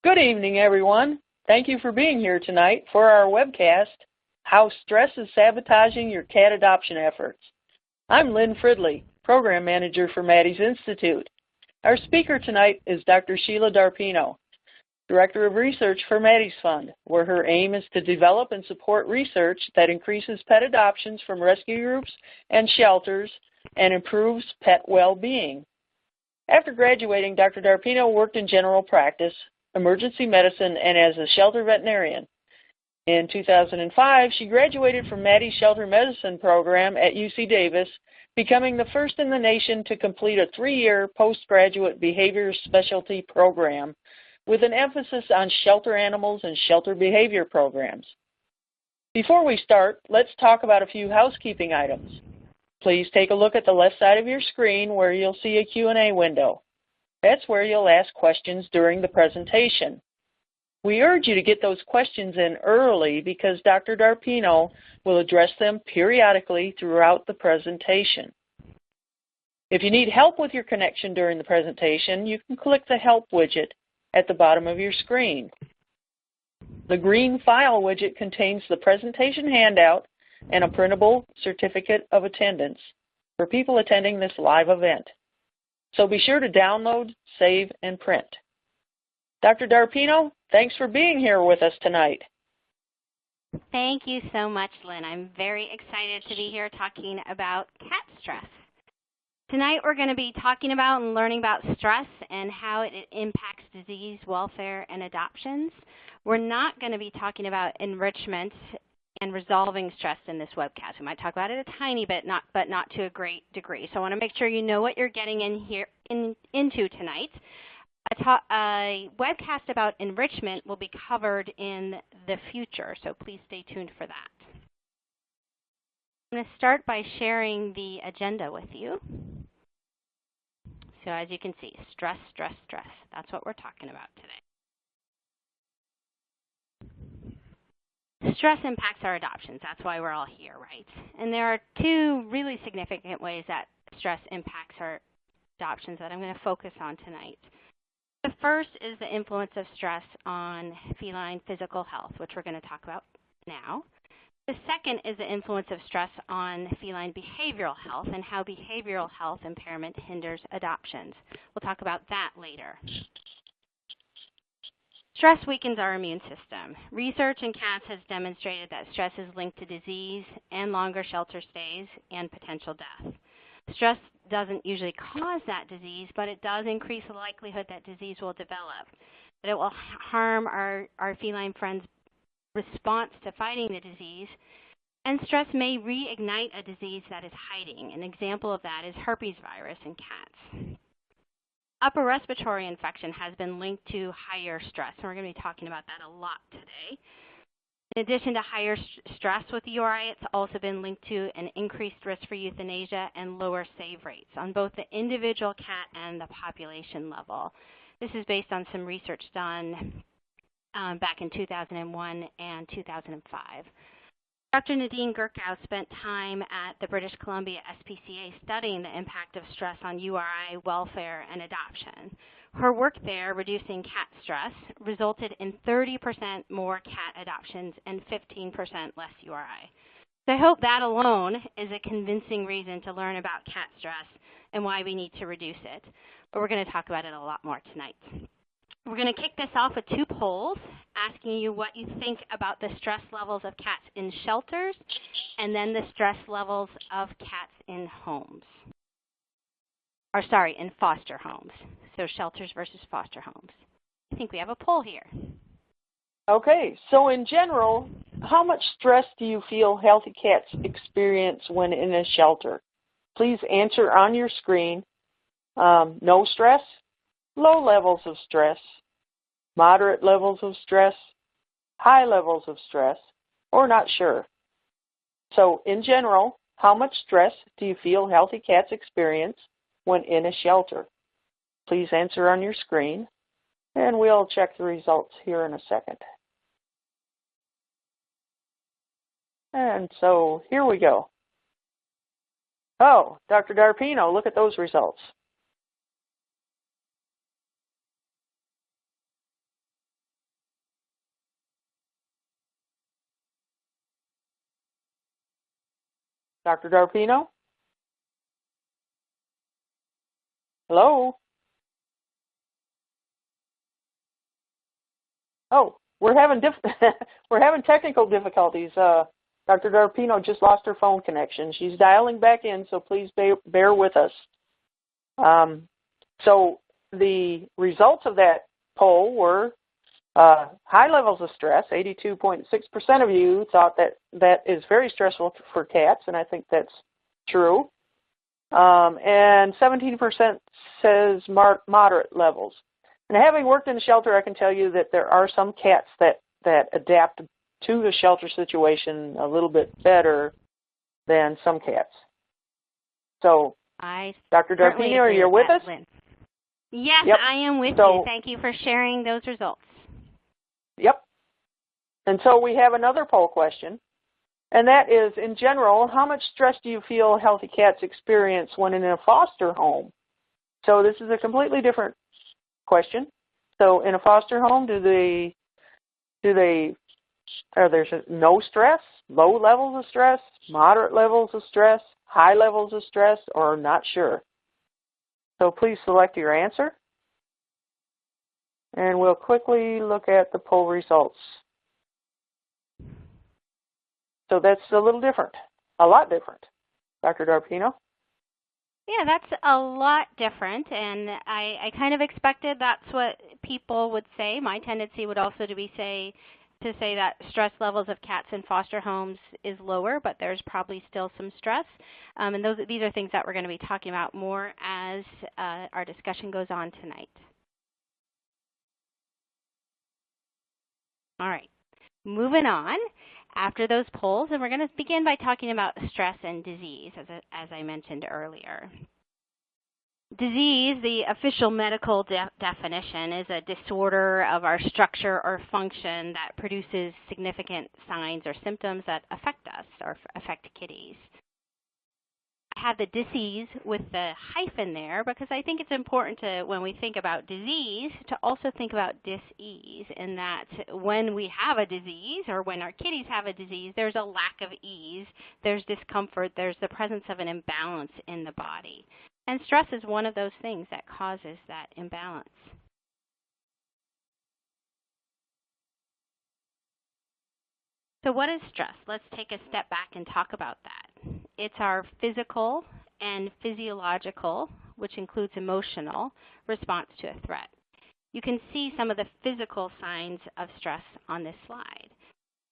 Good evening, everyone. Thank you for being here tonight for our webcast, How Stress is Sabotaging Your Cat Adoption Efforts. I'm Lynn Fridley, Program Manager for Maddie's Institute. Our speaker tonight is Dr. Sheila D'Arpino, Director of Research for Maddie's Fund, where her aim is to develop and support research that increases pet adoptions from rescue groups and shelters and improves pet well-being. After graduating, Dr. D'Arpino worked in general practice, emergency medicine, and as a shelter veterinarian. In 2005, she graduated from Maddie's Shelter Medicine program at UC Davis, becoming the first in the nation to complete a 3-year postgraduate behavior specialty program with an emphasis on shelter animals and shelter behavior programs. Before we start, let's talk about a few housekeeping items. Please take a look at the left side of your screen where you'll see a Q&A window. That's where you'll ask questions during the presentation. We urge you to get those questions in early because Dr. D'Arpino will address them periodically throughout the presentation. If you need help with your connection during the presentation, you can click the Help widget at the bottom of your screen. The green File widget contains the presentation handout and a printable certificate of attendance for people attending this live event. So be sure to download, save, and print. Dr. D'Arpino, thanks for being here with us tonight. Thank you so much, Lynn. I'm very excited to be here talking about cat stress. Tonight we're going to be talking about and learning about stress and how it impacts disease, welfare, and adoptions. We're not going to be talking about enrichment and resolving stress in this webcast. We might talk about it a tiny bit, but not to a great degree. So I want to make sure you know what you're getting into tonight. A webcast about enrichment will be covered in the future, so please stay tuned for that. I'm going to start by sharing the agenda with you. So as you can see, stress, stress, stress. That's what we're talking about today. Stress impacts our adoptions. That's why we're all here, right? And there are two really significant ways that stress impacts our adoptions that I'm going to focus on tonight. The first is the influence of stress on feline physical health, which we're going to talk about now. The second is the influence of stress on feline behavioral health and how behavioral health impairment hinders adoptions. We'll talk about that later. Stress weakens our immune system. Research in cats has demonstrated that stress is linked to disease and longer shelter stays and potential death. Stress doesn't usually cause that disease, but it does increase the likelihood that disease will develop. That it will harm our feline friends' response to fighting the disease, and stress may reignite a disease that is hiding. An example of that is herpes virus in cats. Upper respiratory infection has been linked to higher stress, and we're going to be talking about that a lot today. In addition to higher stress with URI, it's also been linked to an increased risk for euthanasia and lower save rates on both the individual cat and the population level. This is based on some research done back in 2001 and 2005. Dr. Nadine Gurkow spent time at the British Columbia SPCA studying the impact of stress on URI, welfare, and adoption. Her work there, reducing cat stress, resulted in 30% more cat adoptions and 15% less URI. So I hope that alone is a convincing reason to learn about cat stress and why we need to reduce it. But we're going to talk about it a lot more tonight. We're going to kick this off with 2 polls, asking you what you think about the stress levels of cats in shelters and then the stress levels of cats in homes. In foster homes. So shelters versus foster homes. I think we have a poll here. Okay, so in general, how much stress do you feel healthy cats experience when in a shelter? Please answer on your screen. No stress, low levels of stress, moderate levels of stress, high levels of stress, or not sure. So in general, how much stress do you feel healthy cats experience when in a shelter? Please answer on your screen, and we'll check the results here in a second. And so here we go. Oh, Dr. D'Arpino, look at those results. Dr. D'Arpino? Hello? Oh, we're having we're having technical difficulties. Dr. D'Arpino just lost her phone connection. She's dialing back in, so please bear with us. So the results of that poll were high levels of stress. 82.6% of you thought that is very stressful for cats, and I think that's true. And 17% says moderate levels. And having worked in the shelter, I can tell you that there are some cats that adapt to the shelter situation a little bit better than some cats. So, Dr. D'Arpino, are you with us? Lynn. Yes, yep. I am with you. Thank you for sharing those results. Yep. And so we have another poll question, and that is, in general, how much stress do you feel healthy cats experience when in a foster home? So this is a completely different question. So in a foster home, there's no stress, low levels of stress, moderate levels of stress, high levels of stress, or not sure? So please select your answer. And we'll quickly look at the poll results. So that's a little different, a lot different. Dr. D'Arpino? Yeah, that's a lot different, and I kind of expected that's what people would say. My tendency would also to say that stress levels of cats in foster homes is lower, but there's probably still some stress. And these are things that we're going to be talking about more as our discussion goes on tonight. All right, moving on. After those polls, and we're going to begin by talking about stress and disease, as I mentioned earlier. Disease, the official medical definition, is a disorder of our structure or function that produces significant signs or symptoms that affect us or affect kitties. I have the disease with the hyphen there because I think it's important to, when we think about disease, to also think about dis-ease, in that when we have a disease or when our kitties have a disease, there's a lack of ease, there's discomfort, there's the presence of an imbalance in the body. And stress is one of those things that causes that imbalance. So what is stress? Let's take a step back and talk about that. It's our physical and physiological, which includes emotional, response to a threat. You can see some of the physical signs of stress on this slide.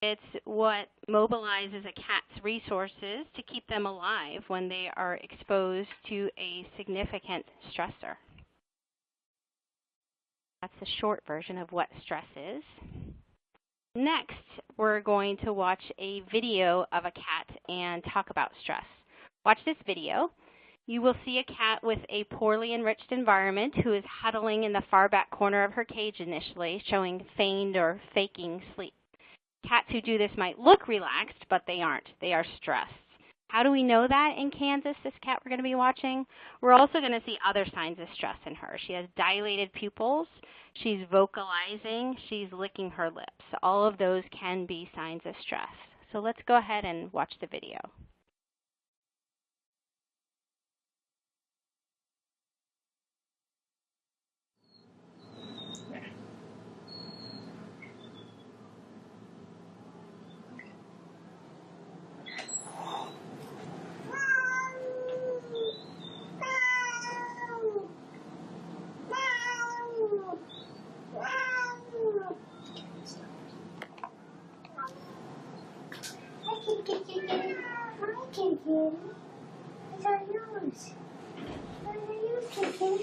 It's what mobilizes a cat's resources to keep them alive when they are exposed to a significant stressor. That's the short version of what stress is. Next, we're going to watch a video of a cat and talk about stress. Watch this video. You will see a cat with a poorly enriched environment who is huddling in the far back corner of her cage initially, showing feigned or faking sleep. Cats who do this might look relaxed, but they aren't. They are stressed. How do we know that in Kansas, this cat we're going to be watching? We're also going to see other signs of stress in her. She has dilated pupils. She's vocalizing. She's licking her lips. All of those can be signs of stress. So let's go ahead and watch the video. It's our nose. Where are you kicking?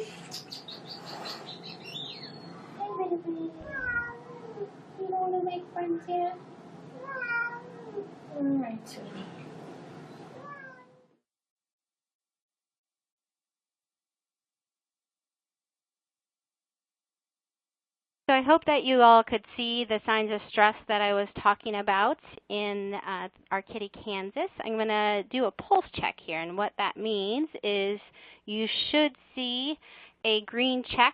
Hey, baby. You want to make friends here? All right, sweetie. So I hope that you all could see the signs of stress that I was talking about in our kitty Kansas. I'm going to do a pulse check here, and what that means is you should see a green check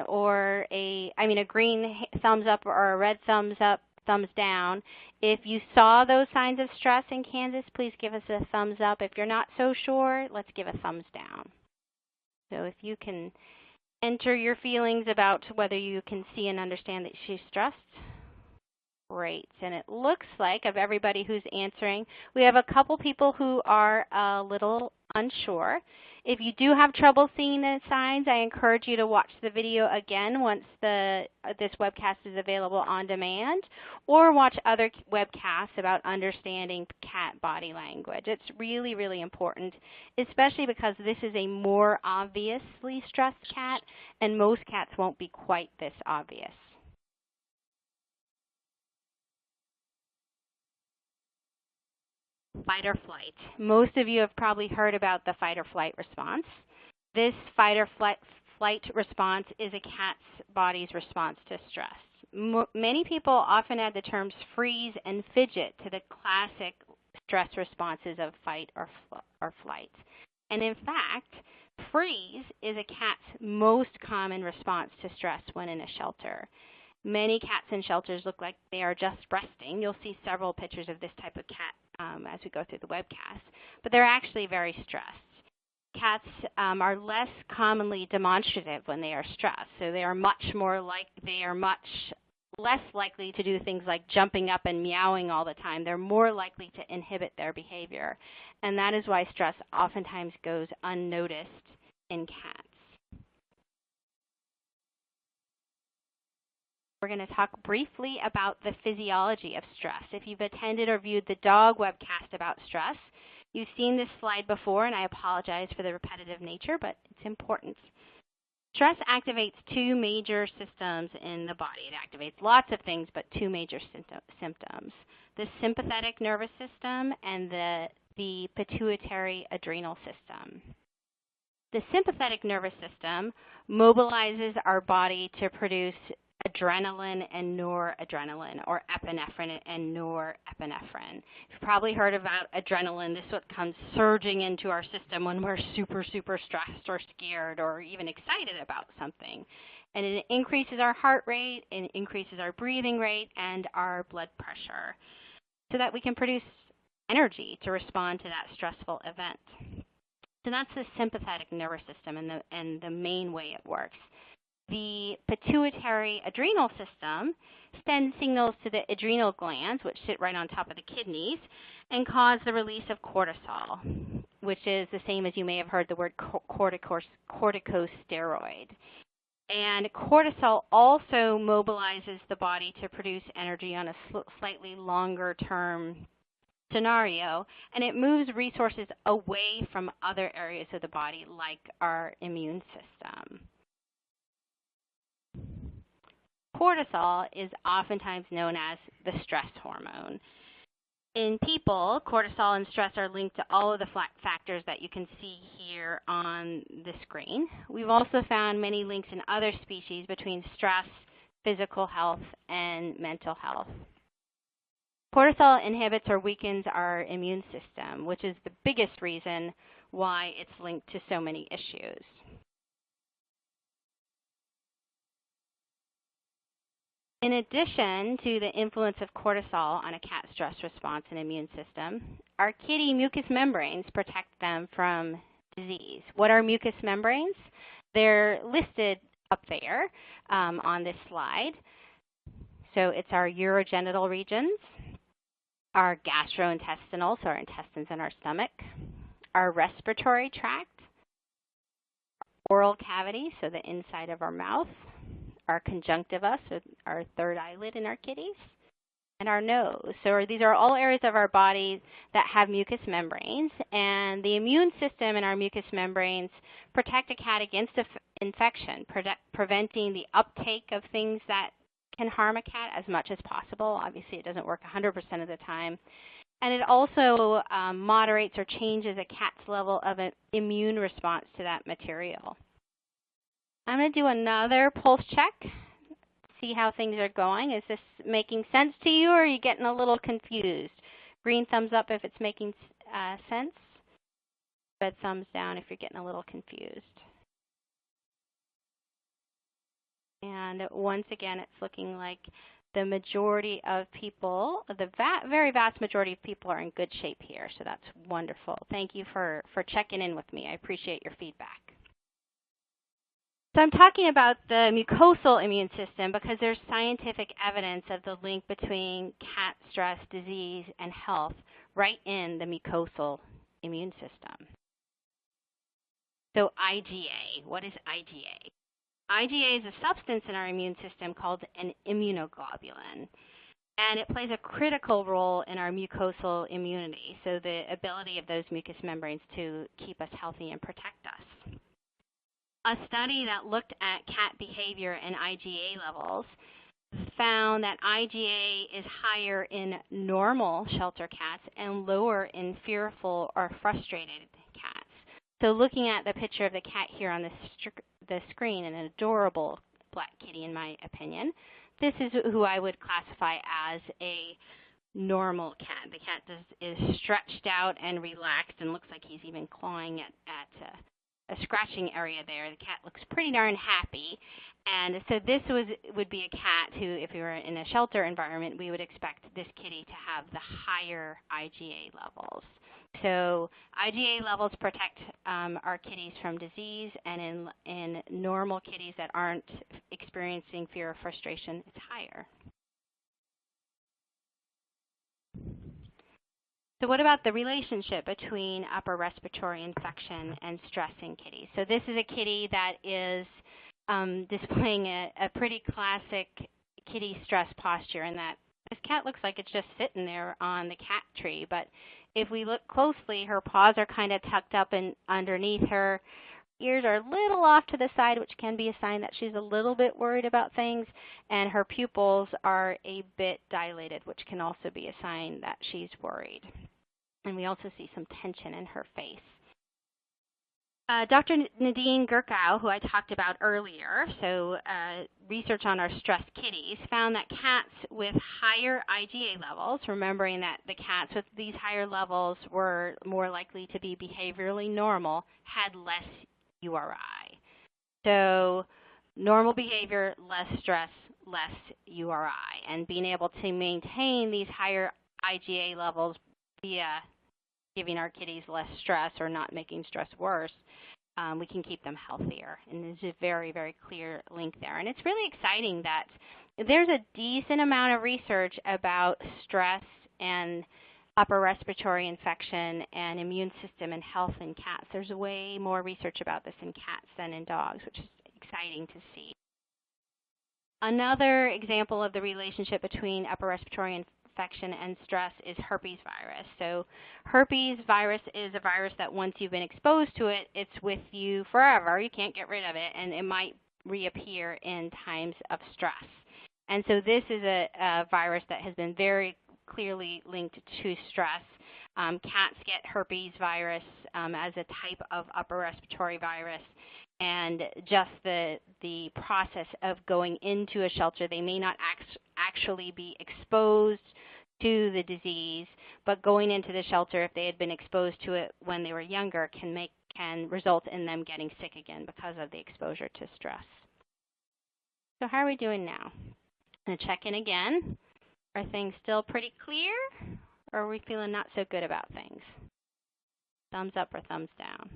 or a green thumbs up or a red thumbs up thumbs down. If you saw those signs of stress in Kansas, please give us a thumbs up. If you're not so sure, let's give a thumbs down. So if you can enter your feelings about whether you can see and understand that she's stressed, great. And it looks like, of everybody who's answering, we have a couple people who are a little unsure. If you do have trouble seeing the signs, I encourage you to watch the video again once this webcast is available on demand, or watch other webcasts about understanding cat body language. It's really, really important, especially because this is a more obviously stressed cat, and most cats won't be quite this obvious. Fight or flight. Most of you have probably heard about the fight or flight response. This fight or flight response is a cat's body's response to stress. Many people often add the terms freeze and fidget to the classic stress responses of fight or flight. And in fact, freeze is a cat's most common response to stress when in a shelter. Many cats in shelters look like they are just resting. You'll see several pictures of this type of cat as we go through the webcast, but they're actually very stressed. Cats are less commonly demonstrative when they are stressed, so they are much less likely to do things like jumping up and meowing all the time. They're more likely to inhibit their behavior, and that is why stress oftentimes goes unnoticed in cats. We're going to talk briefly about the physiology of stress. If you've attended or viewed the dog webcast about stress, you've seen this slide before, and I apologize for the repetitive nature, but it's important. Stress activates two major systems in the body. It activates lots of things, but two major symptoms: the sympathetic nervous system and the pituitary adrenal system. The sympathetic nervous system mobilizes our body to produce adrenaline and noradrenaline, or epinephrine and norepinephrine. You've probably heard about adrenaline. This is what comes surging into our system when we're super, super stressed or scared or even excited about something. And it increases our heart rate, it increases our breathing rate and our blood pressure so that we can produce energy to respond to that stressful event. So that's the sympathetic nervous system and the main way it works. The pituitary adrenal system sends signals to the adrenal glands, which sit right on top of the kidneys, and cause the release of cortisol, which is the same as you may have heard the word corticosteroid. And cortisol also mobilizes the body to produce energy on a slightly longer term scenario, and it moves resources away from other areas of the body like our immune system. Cortisol is oftentimes known as the stress hormone. In people, cortisol and stress are linked to all of the factors that you can see here on the screen. We've also found many links in other species between stress, physical health, and mental health. Cortisol inhibits or weakens our immune system, which is the biggest reason why it's linked to so many issues. In addition to the influence of cortisol on a cat's stress response and immune system, our kitty mucous membranes protect them from disease. What are mucous membranes? They're listed up there on this slide. So it's our urogenital regions, our gastrointestinal, so our intestines in our stomach, our respiratory tract, oral cavity, so the inside of our mouth, our conjunctiva, so our third eyelid in our kitties, and our nose. So these are all areas of our body that have mucous membranes, and the immune system and our mucous membranes protect a cat against infection, preventing the uptake of things that can harm a cat as much as possible. Obviously, it doesn't work 100% of the time. And it also moderates or changes a cat's level of an immune response to that material. I'm going to do another pulse check, see how things are going. Is this making sense to you, or are you getting a little confused? Green thumbs up if it's making sense. Red thumbs down if you're getting a little confused. And once again, it's looking like the majority of people, the very vast majority of people are in good shape here, so that's wonderful. Thank you for checking in with me. I appreciate your feedback. So I'm talking about the mucosal immune system because there's scientific evidence of the link between cat stress, disease, and health right in the mucosal immune system. So IgA, what is IgA? IgA is a substance in our immune system called an immunoglobulin, and it plays a critical role in our mucosal immunity, so the ability of those mucous membranes to keep us healthy and protect us. A study that looked at cat behavior and IgA levels found that IgA is higher in normal shelter cats and lower in fearful or frustrated cats. So looking at the picture of the cat here on the screen, an adorable black kitty in my opinion, this is who I would classify as a normal cat. The cat is stretched out and relaxed and looks like he's even clawing at a scratching area there. The cat looks pretty darn happy. And so this would be a cat who, if we were in a shelter environment, we would expect this kitty to have the higher IgA levels. So IgA levels protect our kitties from disease, and in normal kitties that aren't experiencing fear or frustration, it's higher. So what about the relationship between upper respiratory infection and stress in kitties? So this is a kitty that is displaying a pretty classic kitty stress posture, in that this cat looks like it's just sitting there on the cat tree. But if we look closely, her paws are kind of tucked up and underneath her. Ears are a little off to the side, which can be a sign that she's a little bit worried about things, and her pupils are a bit dilated, which can also be a sign that she's worried. And we also see some tension in her face. Dr. Nadine Gurkow, who I talked about earlier, so research on our stressed kitties, found that cats with higher IgA levels, remembering that the cats with these higher levels were more likely to be behaviorally normal, had less URI. So normal behavior, less stress, less URI. And being able to maintain these higher IgA levels via giving our kitties less stress or not making stress worse, we can keep them healthier. And there's a very, very clear link there. And it's really exciting that there's a decent amount of research about stress and upper respiratory infection and immune system and health in cats. There's way more research about this in cats than in dogs, which is exciting to see. Another example of the relationship between upper respiratory infection and stress is herpes virus. So herpes virus is a virus that once you've been exposed to it, it's with you forever. You can't get rid of it, and it might reappear in times of stress. And so this is a virus that has been very clearly linked to stress. Cats get herpes virus as a type of upper respiratory virus, and just the process of going into a shelter, they may not actually be exposed to the disease, but going into the shelter, if they had been exposed to it when they were younger, can result in them getting sick again because of the exposure to stress. So how are we doing now? I'm going to check in again. Are things still pretty clear, or are we feeling not so good about things? Thumbs up or thumbs down?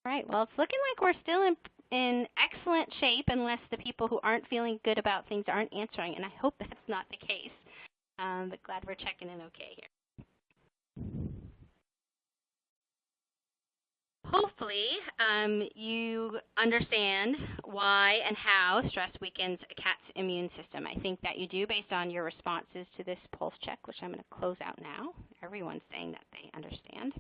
All right, well, it's looking like we're still in excellent shape unless the people who aren't feeling good about things aren't answering, and I hope that's not the case. But glad we're checking in okay here. Hopefully, you understand why and how stress weakens a cat's immune system. I think that you do based on your responses to this pulse check, which I'm going to close out now. Everyone's saying that they understand.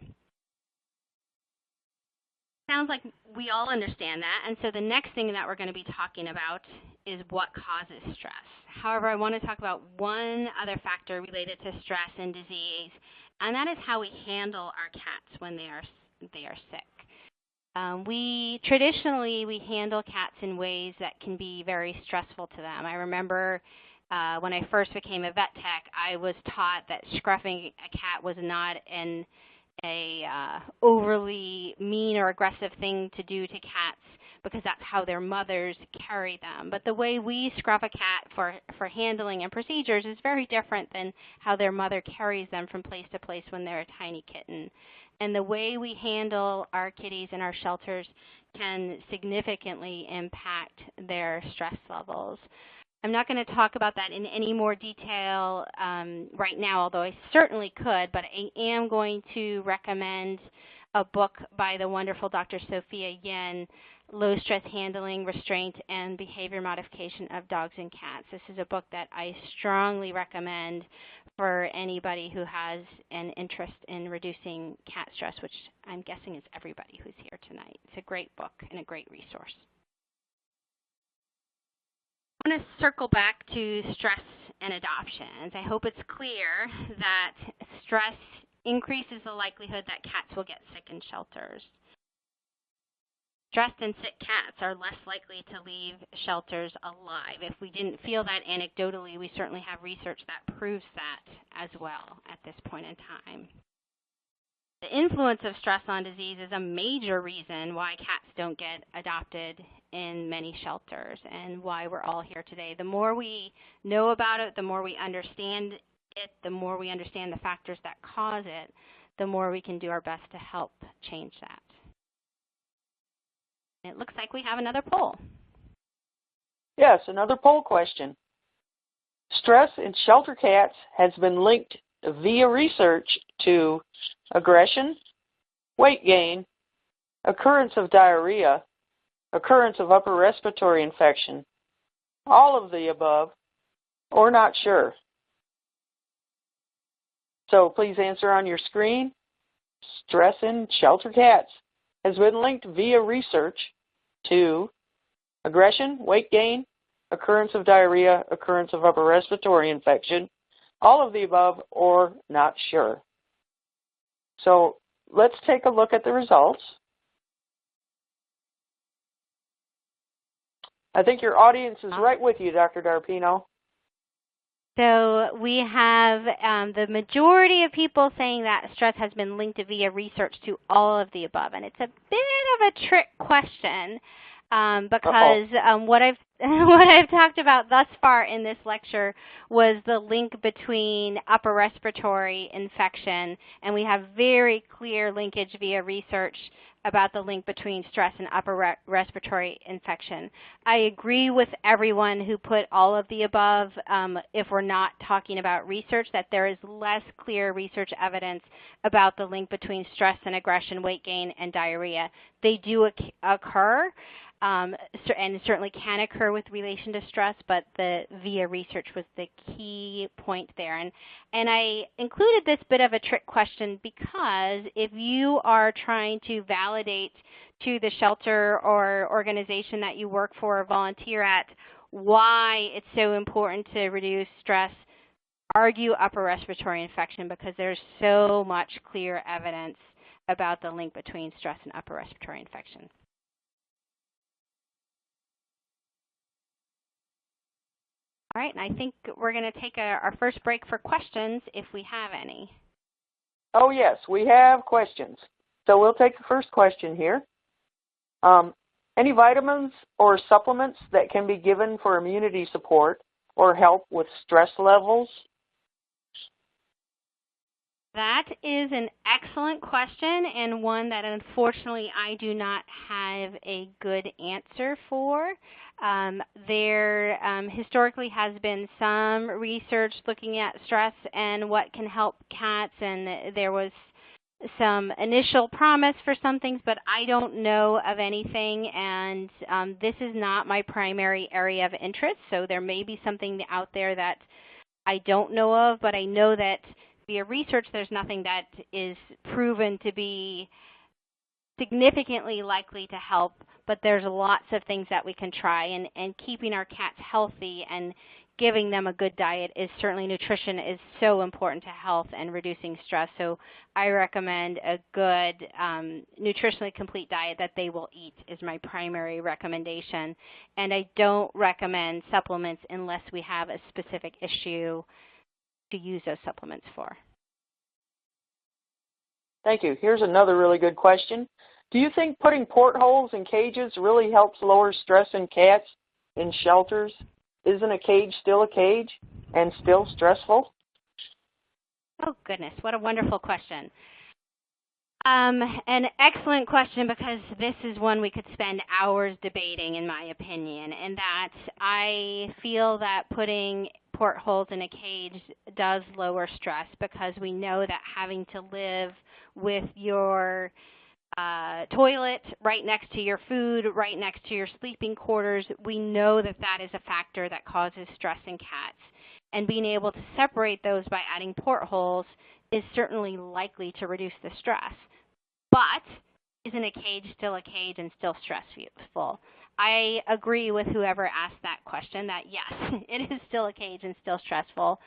Sounds like we all understand that, and so the next thing that we're going to be talking about is what causes stress. However, I want to talk about one other factor related to stress and disease, and that is how we handle our cats when they are sick. We traditionally handle cats in ways that can be very stressful to them. I remember when I first became a vet tech, I was taught that scruffing a cat was not a overly mean or aggressive thing to do to cats, because that's how their mothers carry them. But the way we scruff a cat for handling and procedures is very different than how their mother carries them from place to place when they're a tiny kitten. And the way we handle our kitties in our shelters can significantly impact their stress levels. I'm not going to talk about that in any more detail right now, although I certainly could, but I am going to recommend a book by the wonderful Dr. Sophia Yin, Low Stress Handling, Restraint, and Behavior Modification of Dogs and Cats. This is a book that I strongly recommend for anybody who has an interest in reducing cat stress, which I'm guessing is everybody who's here tonight. It's a great book and a great resource. I want to circle back to stress and adoptions. I hope it's clear that stress increases the likelihood that cats will get sick in shelters. Stressed and sick cats are less likely to leave shelters alive. If we didn't feel that anecdotally, we certainly have research that proves that as well at this point in time. The influence of stress on disease is a major reason why cats don't get adopted in many shelters and why we're all here today. The more we know about it, the more we understand it, the more we understand the factors that cause it, the more we can do our best to help change that. It looks like we have another poll. Yes, another poll question. Stress in shelter cats has been linked via research to aggression, weight gain, occurrence of diarrhea, occurrence of upper respiratory infection, all of the above, or not sure. So please answer on your screen. Stress in shelter cats has been linked via research to aggression, weight gain, occurrence of diarrhea, occurrence of upper respiratory infection, all of the above, or not sure. So let's take a look at the results. I think your audience is right with you, Dr. D'Arpino. So we have the majority of people saying that stress has been linked via research to all of the above. And it's a bit of a trick question because what I've talked about thus far in this lecture was the link between upper respiratory infection, and we have very clear linkage via research about the link between stress and upper respiratory infection. I agree with everyone who put all of the above, if we're not talking about research, that there is less clear research evidence about the link between stress and aggression, weight gain, and diarrhea. They do occur, and certainly can occur with relation to stress, but the via research was the key point there. And I included this bit of a trick question because if you are trying to validate to the shelter or organization that you work for or volunteer at why it's so important to reduce stress, argue upper respiratory infection because there's so much clear evidence about the link between stress and upper respiratory infection. All right, and I think we're going to take our first break for questions if we have any. Oh, yes, we have questions. So we'll take the first question here. Any vitamins or supplements that can be given for immunity support or help with stress levels? That is an excellent question and one that unfortunately I do not have a good answer for. There historically has been some research looking at stress and what can help cats, and there was some initial promise for some things, but I don't know of anything, and this is not my primary area of interest, so there may be something out there that I don't know of, but I know that via research there's nothing that is proven to be significantly likely to help, but there's lots of things that we can try, and keeping our cats healthy and giving them a good diet is certainly, nutrition is so important to health and reducing stress. So I recommend a good nutritionally complete diet that they will eat is my primary recommendation. And I don't recommend supplements unless we have a specific issue to use those supplements for. Thank you. Here's another really good question. Do you think putting portholes in cages really helps lower stress in cats in shelters? Isn't a cage still a cage and still stressful? Oh, goodness, what a wonderful question. An excellent question, because this is one we could spend hours debating, in my opinion, and that I feel that putting portholes in a cage does lower stress, because we know that having to live with your toilet right next to your food, right next to your sleeping quarters, we know that that is a factor that causes stress in cats. And being able to separate those by adding portholes is certainly likely to reduce the stress. But isn't a cage still a cage and still stressful? I agree with whoever asked that question that yes, it is still a cage and still stressful,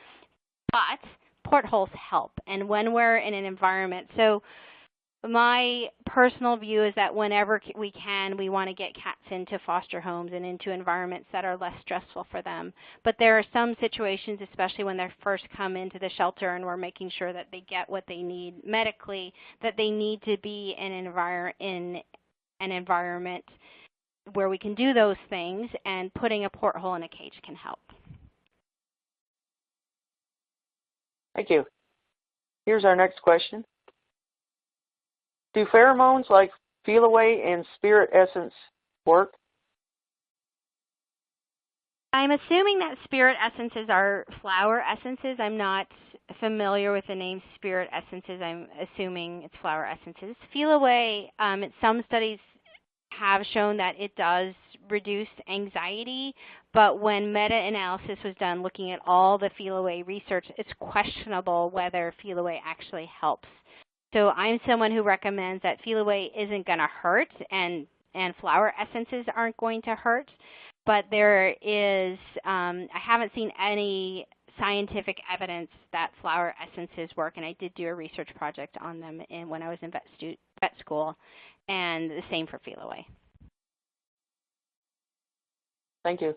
but portholes help. And when we're in an environment, so my personal view is that whenever we can, we want to get cats into foster homes and into environments that are less stressful for them. But there are some situations, especially when they first come into the shelter and we're making sure that they get what they need medically, that they need to be in an environment where we can do those things, and putting a porthole in a cage can help. Thank you. Here's our next question. Do pheromones like feel away and spirit essence work? I'm assuming that spirit essences are flower essences. I'm not familiar with the name spirit essences. I'm assuming it's flower essences. Feel away, some studies have shown that it does reduce anxiety, but when meta-analysis was done looking at all the feel away research, it's questionable whether feel away actually helps. So I'm someone who recommends that feel away isn't going to hurt, and flower essences aren't going to hurt. But there is, I haven't seen any scientific evidence that flower essences work, and I did do a research project on them when I was in vet school, and the same for feel away. Thank you.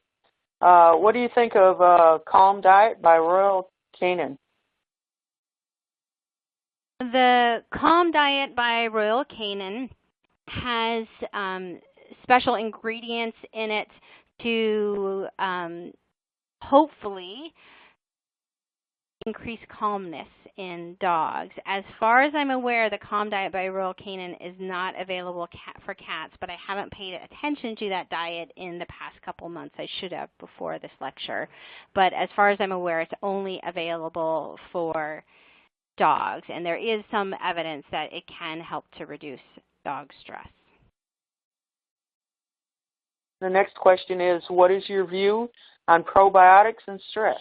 What do you think of Calm Diet by Royal Canin? The Calm Diet by Royal Canin has special ingredients in it to hopefully increase calmness in dogs. As far as I'm aware, the Calm Diet by Royal Canin is not available for cats, but I haven't paid attention to that diet in the past couple months. I should have before this lecture. But as far as I'm aware, it's only available for dogs, and there is some evidence that it can help to reduce dog stress. The next question is, what is your view on probiotics and stress?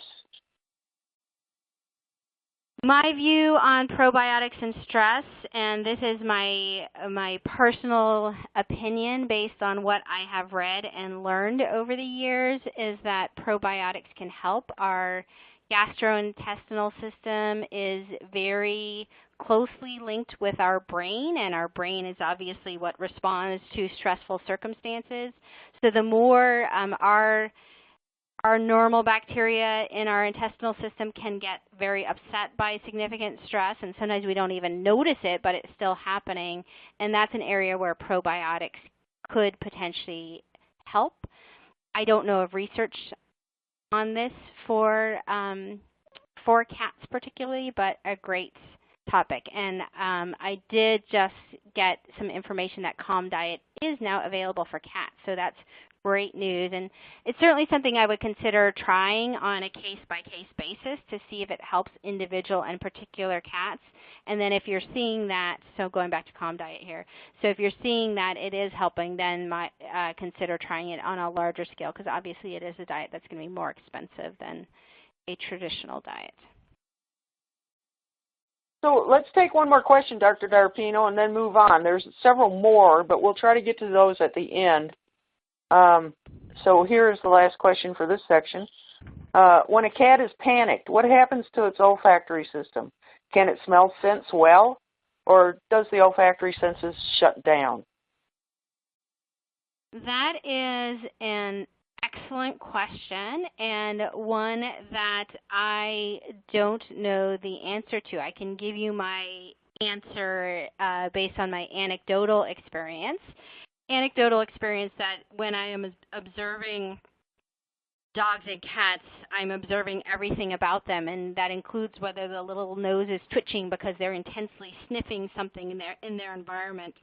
My view on probiotics and stress, and this is my personal opinion based on what I have read and learned over the years, is that probiotics can help. Our gastrointestinal system is very closely linked with our brain, and our brain is obviously what responds to stressful circumstances. So the more our normal bacteria in our intestinal system can get very upset by significant stress, and sometimes we don't even notice it, but it's still happening, and that's an area where probiotics could potentially help. I don't know of research on this for cats particularly, but a great topic. And I did just get some information that Calm Diet is now available for cats, so that's great news. And it's certainly something I would consider trying on a case-by-case basis to see if it helps individual and particular cats. And then if you're seeing that, so going back to Calm Diet here, so if you're seeing that it is helping, then consider trying it on a larger scale, because obviously it is a diet that's going to be more expensive than a traditional diet. So let's take one more question, Dr. D'Arpino, and then move on. There's several more, but we'll try to get to those at the end. So here's the last question for this section. When a cat is panicked, what happens to its olfactory system? Can it smell scents well, or does the olfactory senses shut down? That is an excellent question, and one that I don't know the answer to. I can give you my answer based on my anecdotal experience. Anecdotal experience that when I am observing dogs and cats, I'm observing everything about them, and that includes whether the little nose is twitching because they're intensely sniffing something in their environment.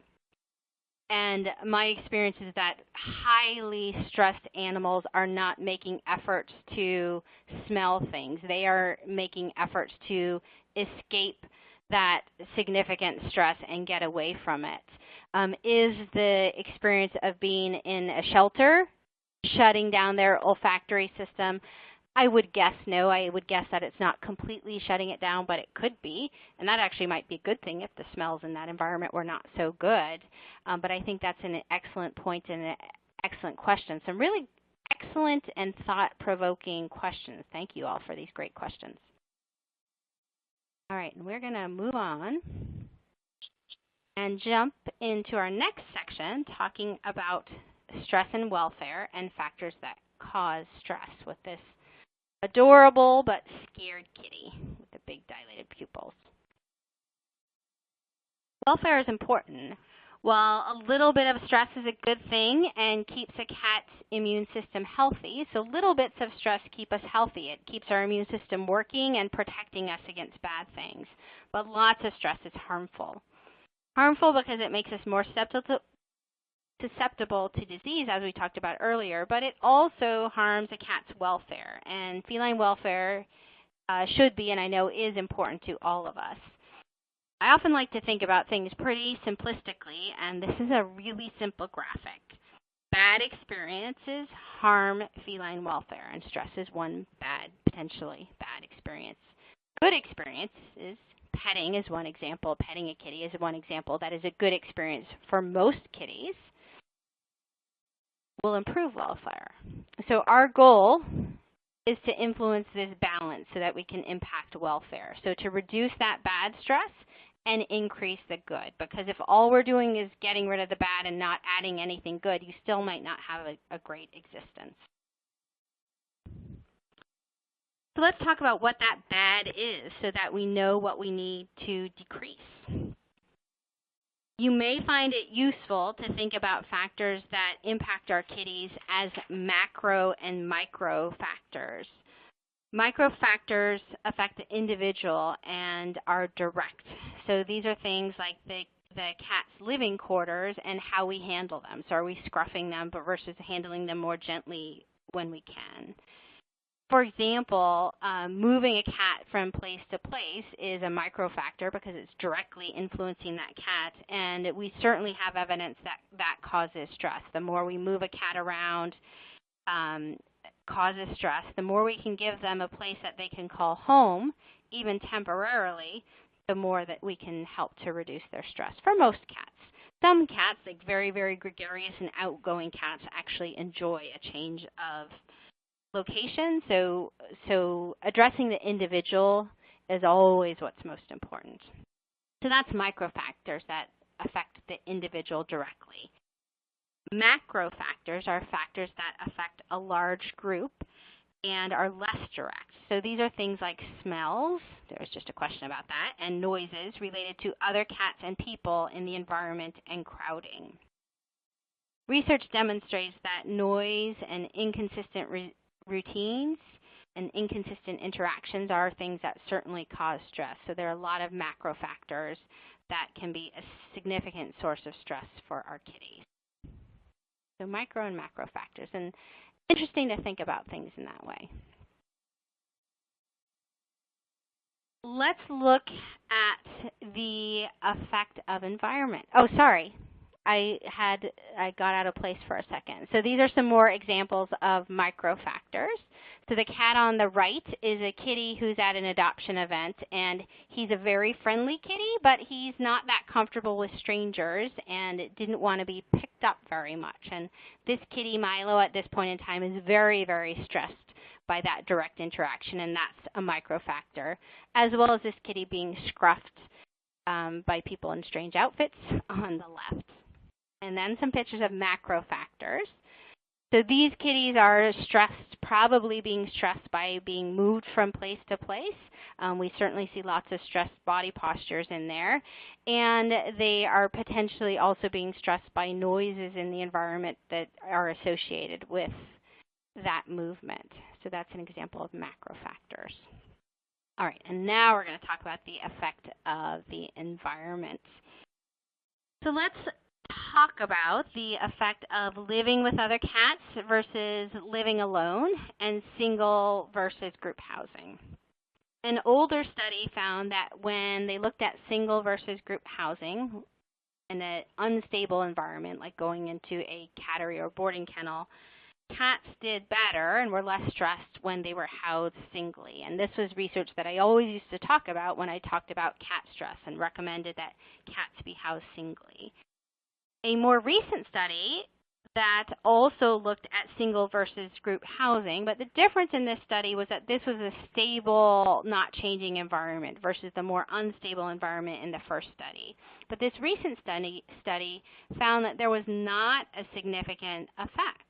And my experience is that highly stressed animals are not making efforts to smell things. They are making efforts to escape that significant stress and get away from it. Is the experience of being in a shelter shutting down their olfactory system? I would guess no. I would guess that it's not completely shutting it down, but it could be. And that actually might be a good thing if the smells in that environment were not so good. But I think that's an excellent point and an excellent question. Some really excellent and thought-provoking questions. Thank you all for these great questions. All right, and we're going to move on and jump into our next section talking about stress and welfare and factors that cause stress with this adorable but scared kitty with the big dilated pupils. Welfare is important. While a little bit of stress is a good thing and keeps a cat's immune system healthy, so little bits of stress keep us healthy. It keeps our immune system working and protecting us against bad things. But lots of stress is harmful. Harmful because it makes us more susceptible to disease, as we talked about earlier, but it also harms a cat's welfare. And feline welfare should be, and I know is, important to all of us. I often like to think about things pretty simplistically, and this is a really simple graphic. Bad experiences harm feline welfare, and stress is one potentially bad experience. Good experiences, petting is one example. Petting a kitty is one example. That is a good experience for most kitties. Will improve welfare. So our goal is to influence this balance so that we can impact welfare. So to reduce that bad stress and increase the good. Because if all we're doing is getting rid of the bad and not adding anything good, you still might not have a great existence. So let's talk about what that bad is so that we know what we need to decrease. You may find it useful to think about factors that impact our kitties as macro and micro factors. Micro factors affect the individual and are direct. So these are things like the cat's living quarters and how we handle them. So are we scruffing them versus handling them more gently when we can? For example, moving a cat from place to place is a micro factor because it's directly influencing that cat, and we certainly have evidence that causes stress. The more we move a cat around causes stress. The more we can give them a place that they can call home, even temporarily, the more that we can help to reduce their stress for most cats. Some cats, like very, very gregarious and outgoing cats, actually enjoy a change of location. So addressing the individual is always what's most important. So that's micro factors that affect the individual directly. Macro factors are factors that affect a large group and are less direct. So these are things like smells, there was just a question about that, and noises related to other cats and people in the environment and crowding. Research demonstrates that noise and inconsistent routines and inconsistent interactions are things that certainly cause stress. So there are a lot of macro factors that can be a significant source of stress for our kitties. So micro and macro factors, and interesting to think about things in that way. Let's look at the effect of environment. Oh, sorry. I got out of place for a second. So these are some more examples of micro factors. So the cat on the right is a kitty who's at an adoption event, and he's a very friendly kitty, but he's not that comfortable with strangers and didn't want to be picked up very much. And this kitty, Milo, at this point in time is very, very stressed by that direct interaction, and that's a micro factor, as well as this kitty being scruffed by people in strange outfits on the left. And then some pictures of macro factors. So these kitties are stressed, probably being stressed by being moved from place to place. We certainly see lots of stressed body postures in there, and they are potentially also being stressed by noises in the environment that are associated with that movement. So that's an example of macro factors. All right, and now we're going to talk about the effect of the environment. So let's talk about the effect of living with other cats versus living alone, and single versus group housing. An older study found that when they looked at single versus group housing in an unstable environment, like going into a cattery or boarding kennel, cats did better and were less stressed when they were housed singly. And this was research that I always used to talk about when I talked about cat stress and recommended that cats be housed singly. A more recent study that also looked at single versus group housing, but the difference in this study was that this was a stable, not changing environment versus the more unstable environment in the first study. But this recent study found that there was not a significant effect.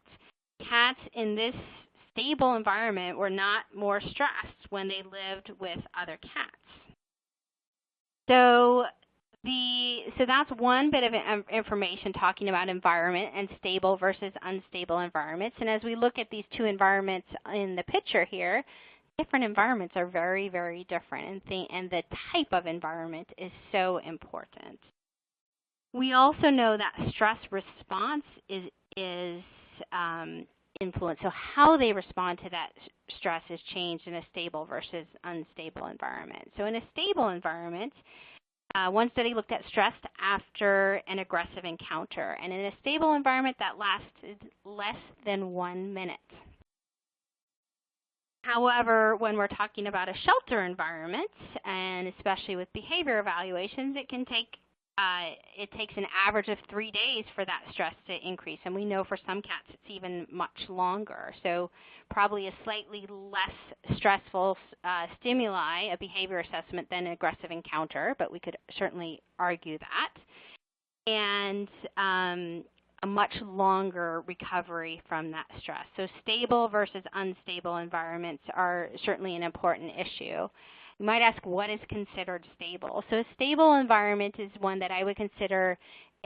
Cats in this stable environment were not more stressed when they lived with other cats. So that's one bit of information talking about environment and stable versus unstable environments. And as we look at these two environments in the picture here, different environments are very, very different, and the type of environment is so important. We also know that stress response is influenced. So how they respond to that stress is changed in a stable versus unstable environment. So in a stable environment, one study looked at stress after an aggressive encounter, and in a stable environment that lasted less than 1 minute. However, when we're talking about a shelter environment, and especially with behavior evaluations, it takes an average of 3 days for that stress to increase, and we know for some cats it's even much longer. So probably a slightly less stressful stimuli, a behavior assessment, than an aggressive encounter, but we could certainly argue that. And a much longer recovery from that stress. So stable versus unstable environments are certainly an important issue. You might ask, what is considered stable? So a stable environment is one that I would consider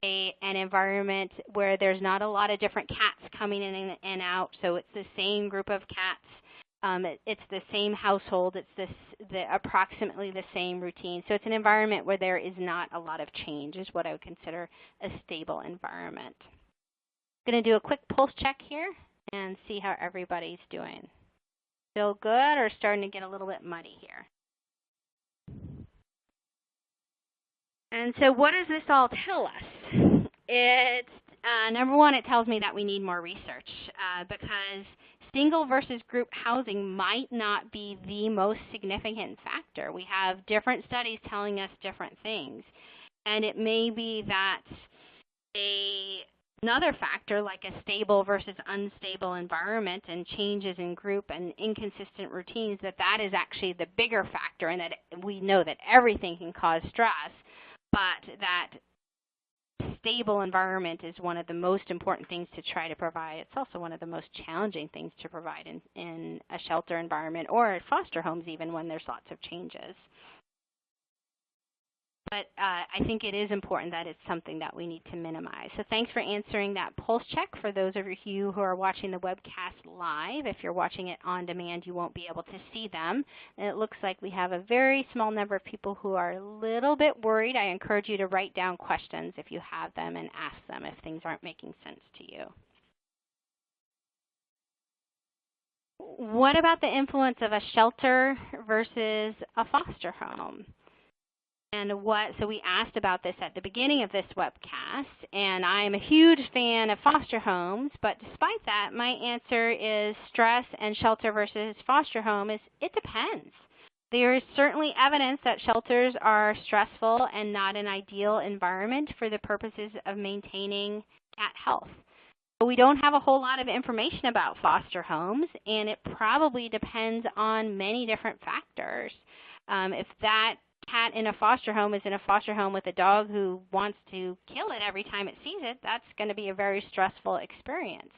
an environment where there's not a lot of different cats coming in and out, so it's the same group of cats, it's the same household, it's approximately the same routine. So it's an environment where there is not a lot of change is what I would consider a stable environment. I'm going to do a quick pulse check here and see how everybody's doing. Feel good or starting to get a little bit muddy here? And so what does this all tell us? It's, number one, it tells me that we need more research because single versus group housing might not be the most significant factor. We have different studies telling us different things. And it may be that another factor, like a stable versus unstable environment and changes in group and inconsistent routines, that is actually the bigger factor, and that we know that everything can cause stress, but that stable environment is one of the most important things to try to provide. It's also one of the most challenging things to provide in a shelter environment or at foster homes, even when there's lots of changes. But I think it is important that it's something that we need to minimize. So thanks for answering that pulse check. For those of you who are watching the webcast live, if you're watching it on demand, you won't be able to see them. And it looks like we have a very small number of people who are a little bit worried. I encourage you to write down questions if you have them and ask them if things aren't making sense to you. What about the influence of a shelter versus a foster home? And so we asked about this at the beginning of this webcast, and I'm a huge fan of foster homes, but despite that, my answer is stress and shelter versus foster home is it depends. There is certainly evidence that shelters are stressful and not an ideal environment for the purposes of maintaining cat health. But we don't have a whole lot of information about foster homes, and it probably depends on many different factors. If that cat in a foster home is in a foster home with a dog who wants to kill it every time it sees it, that's going to be a very stressful experience.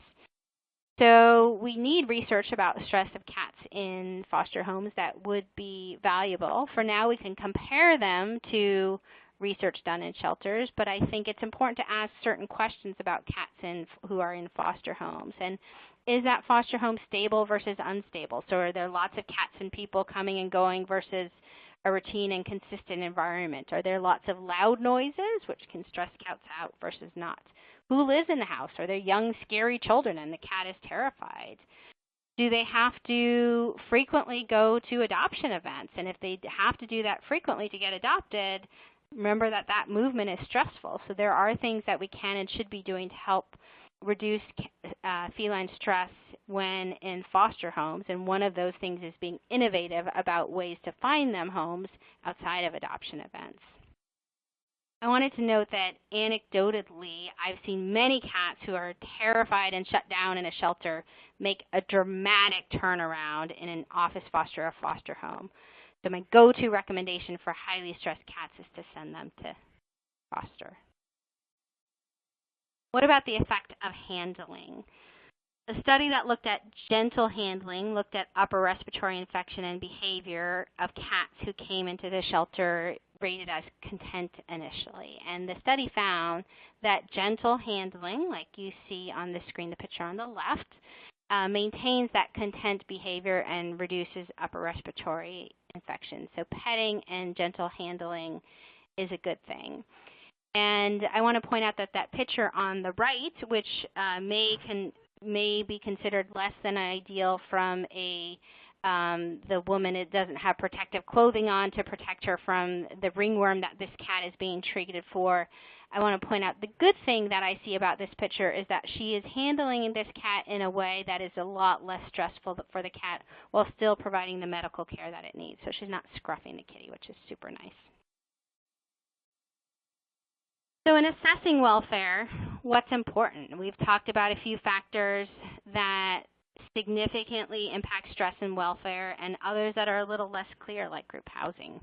So we need research about stress of cats in foster homes that would be valuable. For now, we can compare them to research done in shelters, but I think it's important to ask certain questions about cats who are in foster homes. And is that foster home stable versus unstable? So are there lots of cats and people coming and going versus a routine and consistent environment? Are there lots of loud noises, which can stress cats out, versus not? Who lives in the house? Are there young, scary children and the cat is terrified? Do they have to frequently go to adoption events? And if they have to do that frequently to get adopted, remember that that movement is stressful. So there are things that we can and should be doing to help reduce feline stress when in foster homes. And one of those things is being innovative about ways to find them homes outside of adoption events. I wanted to note that anecdotally, I've seen many cats who are terrified and shut down in a shelter make a dramatic turnaround in an office foster or foster home. So my go-to recommendation for highly stressed cats is to send them to foster. What about the effect of handling? A study that looked at gentle handling looked at upper respiratory infection and behavior of cats who came into the shelter rated as content initially. And the study found that gentle handling, like you see on the screen, the picture on the left, maintains that content behavior and reduces upper respiratory infection. So petting and gentle handling is a good thing. And I want to point out that that picture on the right, which may be considered less than ideal from the woman, it doesn't have protective clothing on to protect her from the ringworm that this cat is being treated for. I want to point out the good thing that I see about this picture is that she is handling this cat in a way that is a lot less stressful for the cat while still providing the medical care that it needs. So she's not scruffing the kitty, which is super nice. So in assessing welfare, what's important? We've talked about a few factors that significantly impact stress and welfare and others that are a little less clear, like group housing.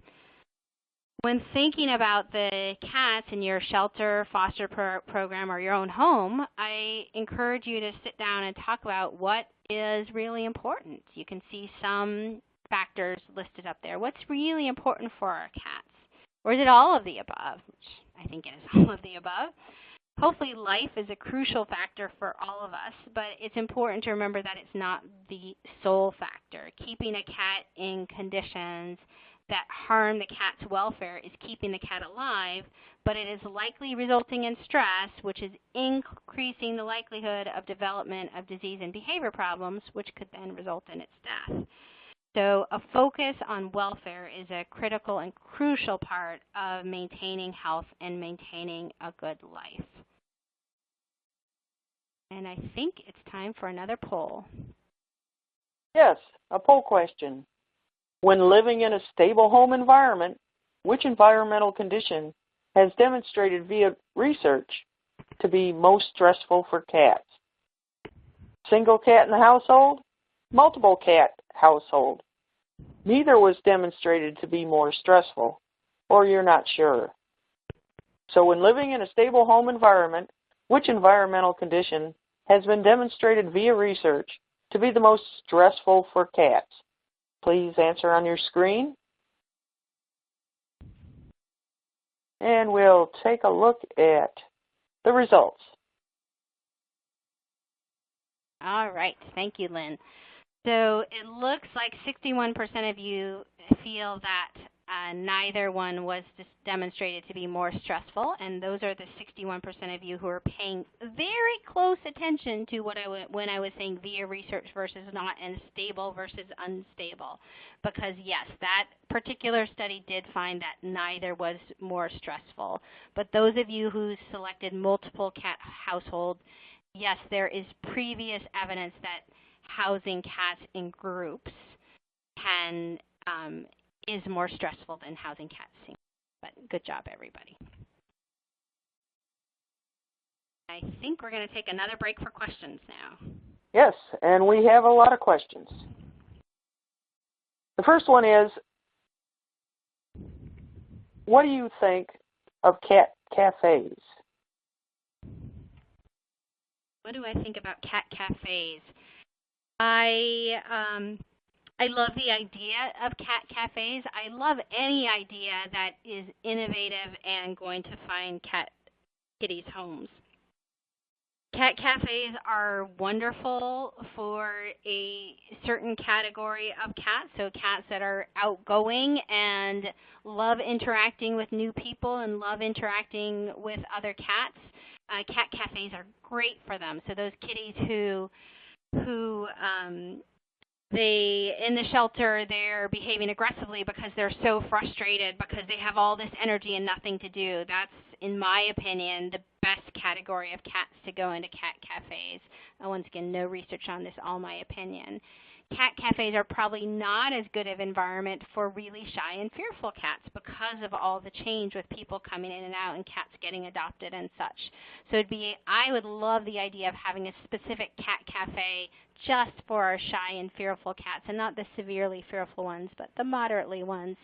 When thinking about the cats in your shelter, foster program, or your own home, I encourage you to sit down and talk about what is really important. You can see some factors listed up there. What's really important for our cats? Or is it all of the above? Which I think it is all of the above. Hopefully life is a crucial factor for all of us, but it's important to remember that it's not the sole factor. Keeping a cat in conditions that harm the cat's welfare is keeping the cat alive, but it is likely resulting in stress, which is increasing the likelihood of development of disease and behavior problems, which could then result in its death. So a focus on welfare is a critical and crucial part of maintaining health and maintaining a good life. And I think it's time for another poll. Yes, a poll question. When living in a stable home environment, which environmental condition has demonstrated via research to be most stressful for cats? Single cat in the household? Multiple cat household? Neither was demonstrated to be more stressful, or you're not sure. So when living in a stable home environment, which environmental condition has been demonstrated via research to be the most stressful for cats? Please answer on your screen. And we'll take a look at the results. All right. Thank you, Lynn. So it looks like 61% of you feel that neither one was demonstrated to be more stressful, and those are the 61% of you who are paying very close attention to when I was saying via research versus not, and stable versus unstable. Because yes, that particular study did find that neither was more stressful. But those of you who selected multiple cat household, yes, there is previous evidence that housing cats in groups is more stressful than housing cats single. But good job, everybody. I think we're going to take another break for questions now. Yes, and we have a lot of questions. The first one is, what do you think of cat cafes? What do I think about cat cafes? I love the idea of cat cafes. I love any idea that is innovative and going to find kitties homes. Cat cafes are wonderful for a certain category of cats, so cats that are outgoing and love interacting with new people and love interacting with other cats. Cat cafes are great for them. So those kitties who they in the shelter, they're behaving aggressively because they're so frustrated because they have all this energy and nothing to do. That's, in my opinion, the best category of cats to go into cat cafes. Once again, no research on this, all my opinion. Cat cafes are probably not as good of environment for really shy and fearful cats because of all the change with people coming in and out and cats getting adopted and such. So I would love the idea of having a specific cat cafe just for our shy and fearful cats, and not the severely fearful ones, but the moderately ones,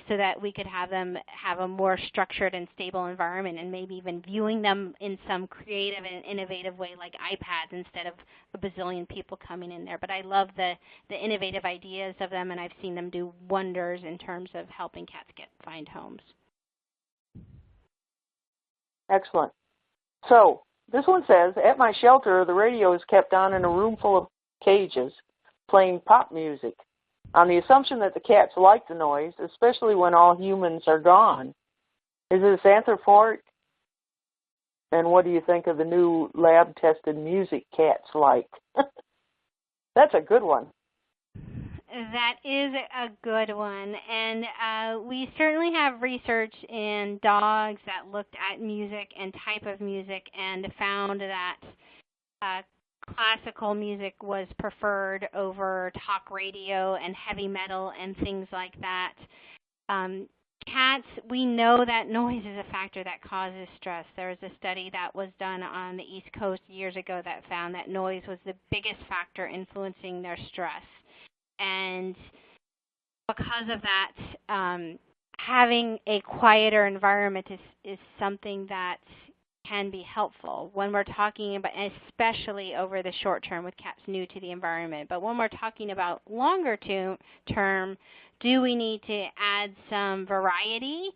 so that we could have them have a more structured and stable environment, and maybe even viewing them in some creative and innovative way like iPads instead of a bazillion people coming in there. But I love the innovative ideas of them, and I've seen them do wonders in terms of helping cats find homes. Excellent. So this one says, at my shelter, the radio is kept on in a room full of cages playing pop music on the assumption that the cats like the noise, especially when all humans are gone. Is this anthropomorphic? And what do you think of the new lab-tested music cats like? That's a good one. That is a good one, and we certainly have research in dogs that looked at music and type of music and found that classical music was preferred over talk radio and heavy metal and things like that. Cats, we know that noise is a factor that causes stress. There was a study that was done on the East Coast years ago that found that noise was the biggest factor influencing their stress. And because of that, having a quieter environment is something that can be helpful when we're talking about, especially over the short term with cats new to the environment. But when we're talking about longer term, do we need to add some variety?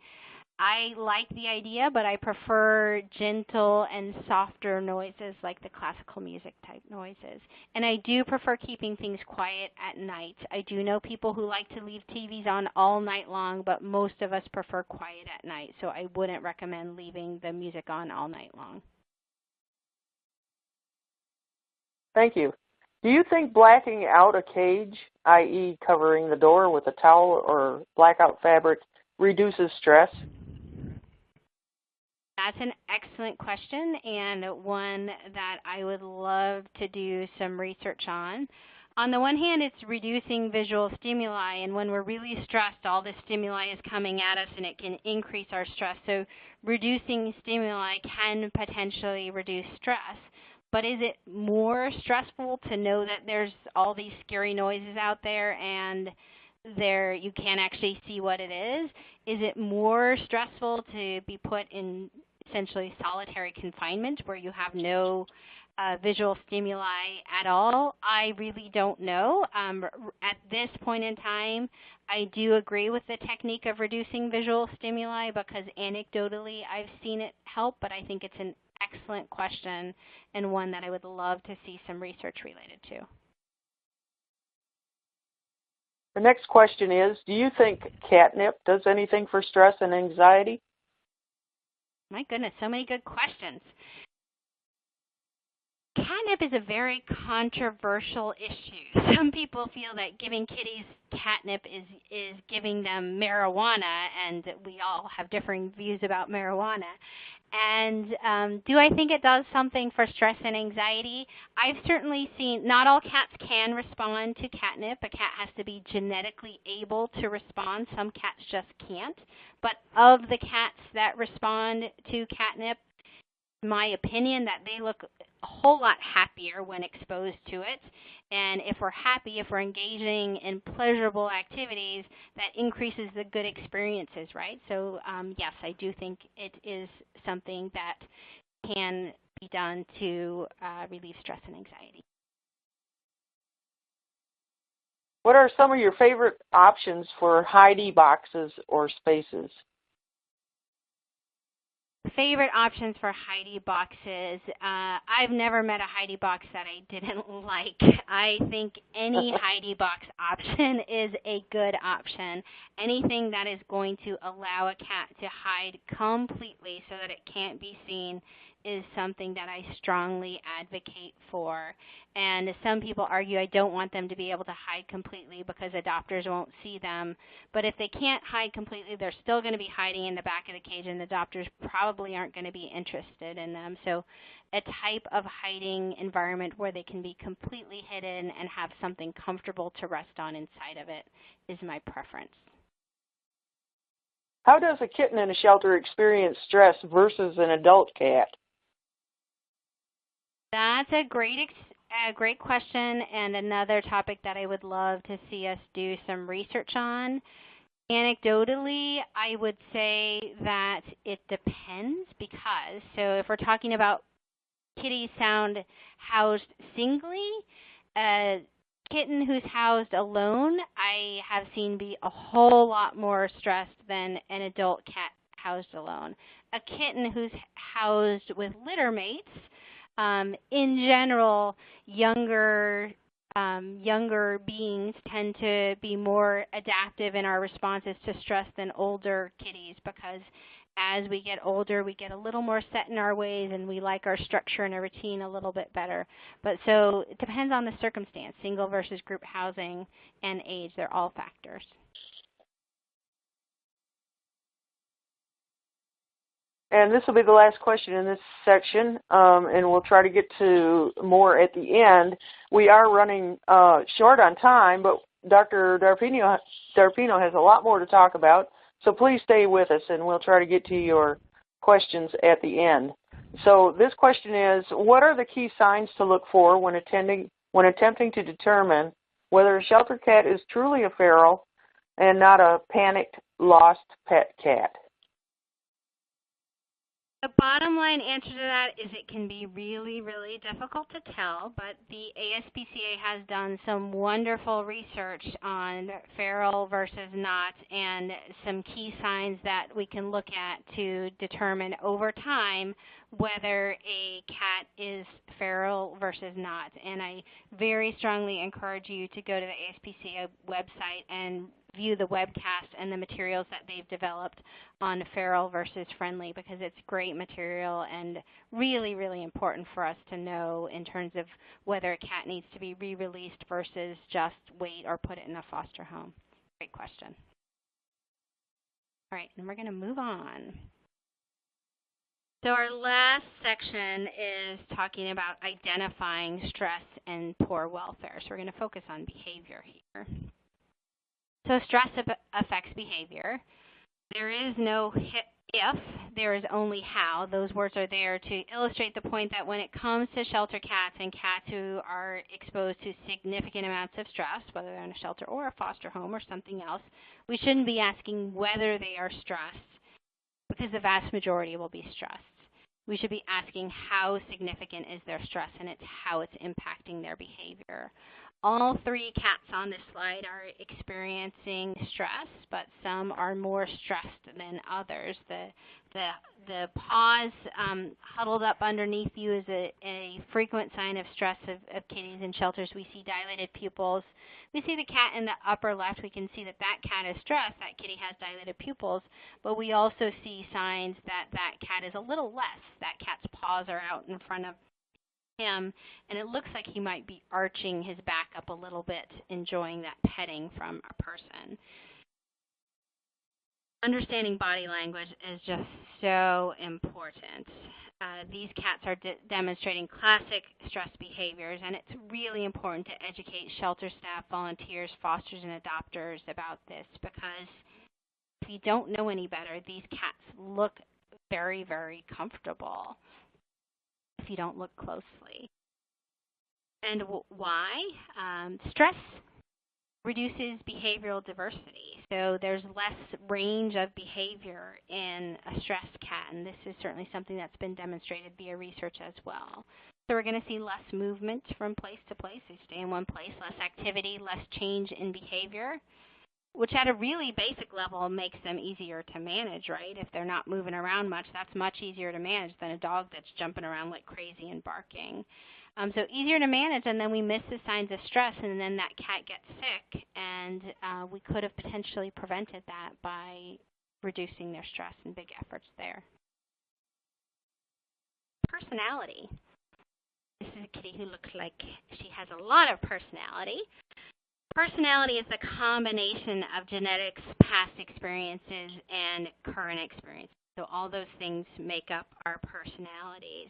I like the idea, but I prefer gentle and softer noises like the classical music type noises. And I do prefer keeping things quiet at night. I do know people who like to leave TVs on all night long, but most of us prefer quiet at night, so I wouldn't recommend leaving the music on all night long. Thank you. Do you think blacking out a cage, i.e. covering the door with a towel or blackout fabric, reduces stress? That's an excellent question, and one that I would love to do some research on. On the one hand, it's reducing visual stimuli, and when we're really stressed, all this stimuli is coming at us, and it can increase our stress. So reducing stimuli can potentially reduce stress. But is it more stressful to know that there's all these scary noises out there and you can't actually see what it is? Is it more stressful to be put in essentially solitary confinement where you have no visual stimuli at all? I really don't know. At this point in time, I do agree with the technique of reducing visual stimuli because anecdotally I've seen it help, but I think it's an excellent question and one that I would love to see some research related to. The next question is, do you think catnip does anything for stress and anxiety? My goodness, so many good questions. Catnip is a very controversial issue. Some people feel that giving kitties catnip is giving them marijuana, and we all have differing views about marijuana. And do I think it does something for stress and anxiety? I've certainly seen not all cats can respond to catnip. A cat has to be genetically able to respond. Some cats just can't. But of the cats that respond to catnip, my opinion that they look a whole lot happier when exposed to it. And if we're happy, if we're engaging in pleasurable activities, that increases the good experiences, right? So yes, I do think it is something that can be done to relieve stress and anxiety. What are some of your favorite options for hidey boxes or spaces? Favorite options for hidey boxes. I've never met a hidey box that I didn't like. I think any hidey box option is a good option. Anything that is going to allow a cat to hide completely so that it can't be seen is something that I strongly advocate for. And some people argue I don't want them to be able to hide completely because adopters won't see them. But if they can't hide completely, they're still going to be hiding in the back of the cage, and the adopters probably aren't going to be interested in them. So a type of hiding environment where they can be completely hidden and have something comfortable to rest on inside of it is my preference. How does a kitten in a shelter experience stress versus an adult cat? That's a great question, and another topic that I would love to see us do some research on. Anecdotally, I would say that it depends because, so if we're talking about kitties housed singly, a kitten who's housed alone, I have seen be a whole lot more stressed than an adult cat housed alone. A kitten who's housed with litter mates, in general, younger beings tend to be more adaptive in our responses to stress than older kitties because as we get older, we get a little more set in our ways and we like our structure and our routine a little bit better. But so it depends on the circumstance, single versus group housing and age. They're all factors. And this will be the last question in this section, and we'll try to get to more at the end. We are running short on time, but Dr. D'Arpino has a lot more to talk about, so please stay with us, and we'll try to get to your questions at the end. So this question is, what are the key signs to look for when attempting to determine whether a shelter cat is truly a feral and not a panicked, lost pet cat? The bottom line answer to that is it can be really, really difficult to tell, but the ASPCA has done some wonderful research on feral versus not and some key signs that we can look at to determine over time whether a cat is feral versus not. And I very strongly encourage you to go to the ASPCA website and view the webcast and the materials that they've developed on feral versus friendly because it's great material and really, really important for us to know in terms of whether a cat needs to be re-released versus just wait or put it in a foster home. Great question. All right, and we're going to move on. So our last section is talking about identifying stress and poor welfare. So we're going to focus on behavior here. So stress affects behavior. There is no if, there is only how. Those words are there to illustrate the point that when it comes to shelter cats and cats who are exposed to significant amounts of stress, whether they're in a shelter or a foster home or something else, we shouldn't be asking whether they are stressed because the vast majority will be stressed. We should be asking how significant is their stress, and it's how it's impacting their behavior. All three cats on this slide are experiencing stress, but some are more stressed than others. The paws huddled up underneath you is a frequent sign of stress of kitties in shelters. We see dilated pupils. We see the cat in the upper left. We can see that cat is stressed. That kitty has dilated pupils. But we also see signs that cat is a little less. That cat's paws are out in front of him, and it looks like he might be arching his back up a little bit, enjoying that petting from a person. Understanding body language is just so important. These cats are demonstrating classic stress behaviors, and it's really important to educate shelter staff, volunteers, fosters, and adopters about this because if you don't know any better, these cats look very, very comfortable if you don't look closely. And why? Stress reduces behavioral diversity. So there's less range of behavior in a stressed cat, and this is certainly something that's been demonstrated via research as well. So we're going to see less movement from place to place. They stay in one place, less activity, less change in behavior, which at a really basic level makes them easier to manage, right? If they're not moving around much, that's much easier to manage than a dog that's jumping around like crazy and barking. So easier to manage, and then we miss the signs of stress, and then that cat gets sick, and we could have potentially prevented that by reducing their stress and big efforts there. Personality. This is a kitty who looks like she has a lot of personality. Personality is the combination of genetics, past experiences, and current experiences. So all those things make up our personalities.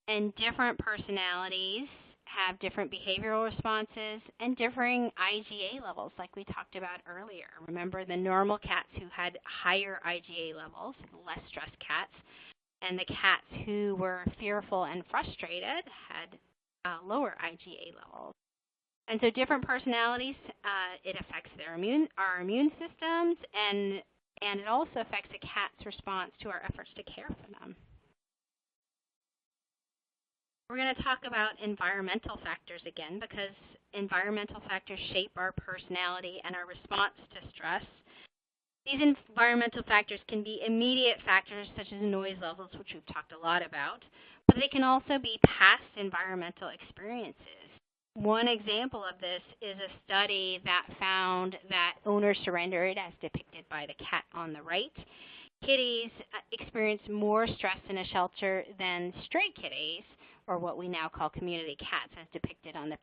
And different personalities have different behavioral responses and differing IgA levels, like we talked about earlier. Remember the normal cats who had higher IgA levels, less stressed cats, and the cats who were fearful and frustrated had lower IgA levels. And so different personalities, it affects our immune systems, and it also affects a cat's response to our efforts to care for them. We're going to talk about environmental factors again, because environmental factors shape our personality and our response to stress. These environmental factors can be immediate factors such as noise levels, which we've talked a lot about, but they can also be past environmental experiences. One example of this is a study that found that owners surrendered, as depicted by the cat on the right. Kitties experience more stress in a shelter than stray kitties, or what we now call community cats, as depicted on the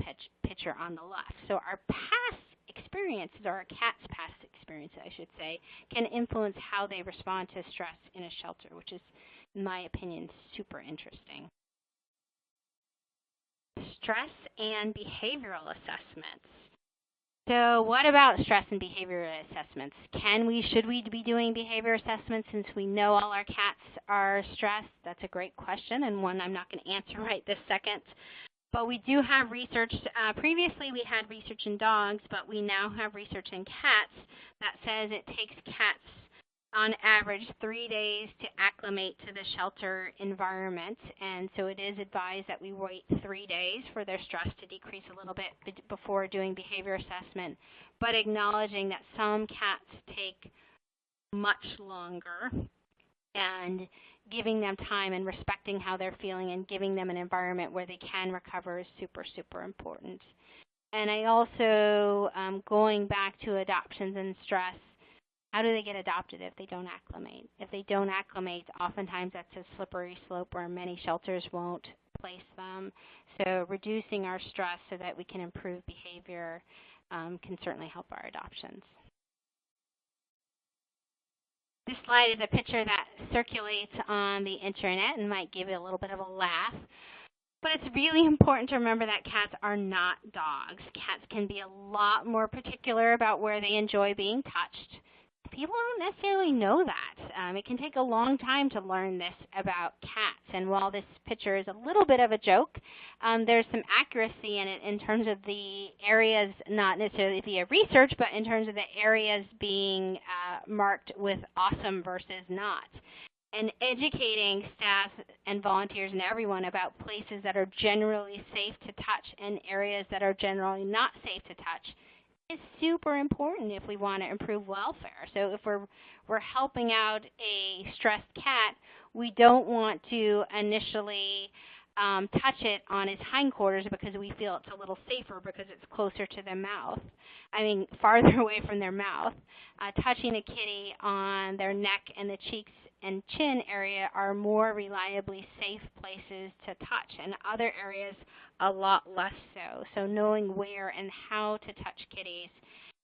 picture on the left. So our past experiences, or our cat's past experiences, I should say, can influence how they respond to stress in a shelter, which is, in my opinion, super interesting. Stress and behavioral assessments. So what about stress and behavior assessments? Should we be doing behavior assessments since we know all our cats are stressed? That's a great question, and one I'm not going to answer right this second. But we do have research. Previously we had research in dogs, but we now have research in cats that says it takes cats on average 3 days to acclimate to the shelter environment, and so it is advised that we wait 3 days for their stress to decrease a little bit before doing behavior assessment, but acknowledging that some cats take much longer, and giving them time and respecting how they're feeling and giving them an environment where they can recover is super, super important. And I also, going back to adoptions and stress, how do they get adopted if they don't acclimate? If they don't acclimate, oftentimes that's a slippery slope where many shelters won't place them. So reducing our stress so that we can improve behavior can certainly help our adoptions. This slide is a picture that circulates on the internet and might give it a little bit of a laugh. But it's really important to remember that cats are not dogs. Cats can be a lot more particular about where they enjoy being touched. People don't necessarily know that. It can take a long time to learn this about cats. And while this picture is a little bit of a joke, there's some accuracy in it in terms of the areas, not necessarily via research, but in terms of the areas being marked with awesome versus not. And educating staff and volunteers and everyone about places that are generally safe to touch and areas that are generally not safe to touch is super important if we want to improve welfare. So if we're helping out a stressed cat, we don't want to initially touch it on its hindquarters because we feel it's a little safer because it's closer to their mouth. Farther away from their mouth. Touching a kitty on their neck and the cheeks and chin area are more reliably safe places to touch, and other areas a lot less so. So knowing where and how to touch kitties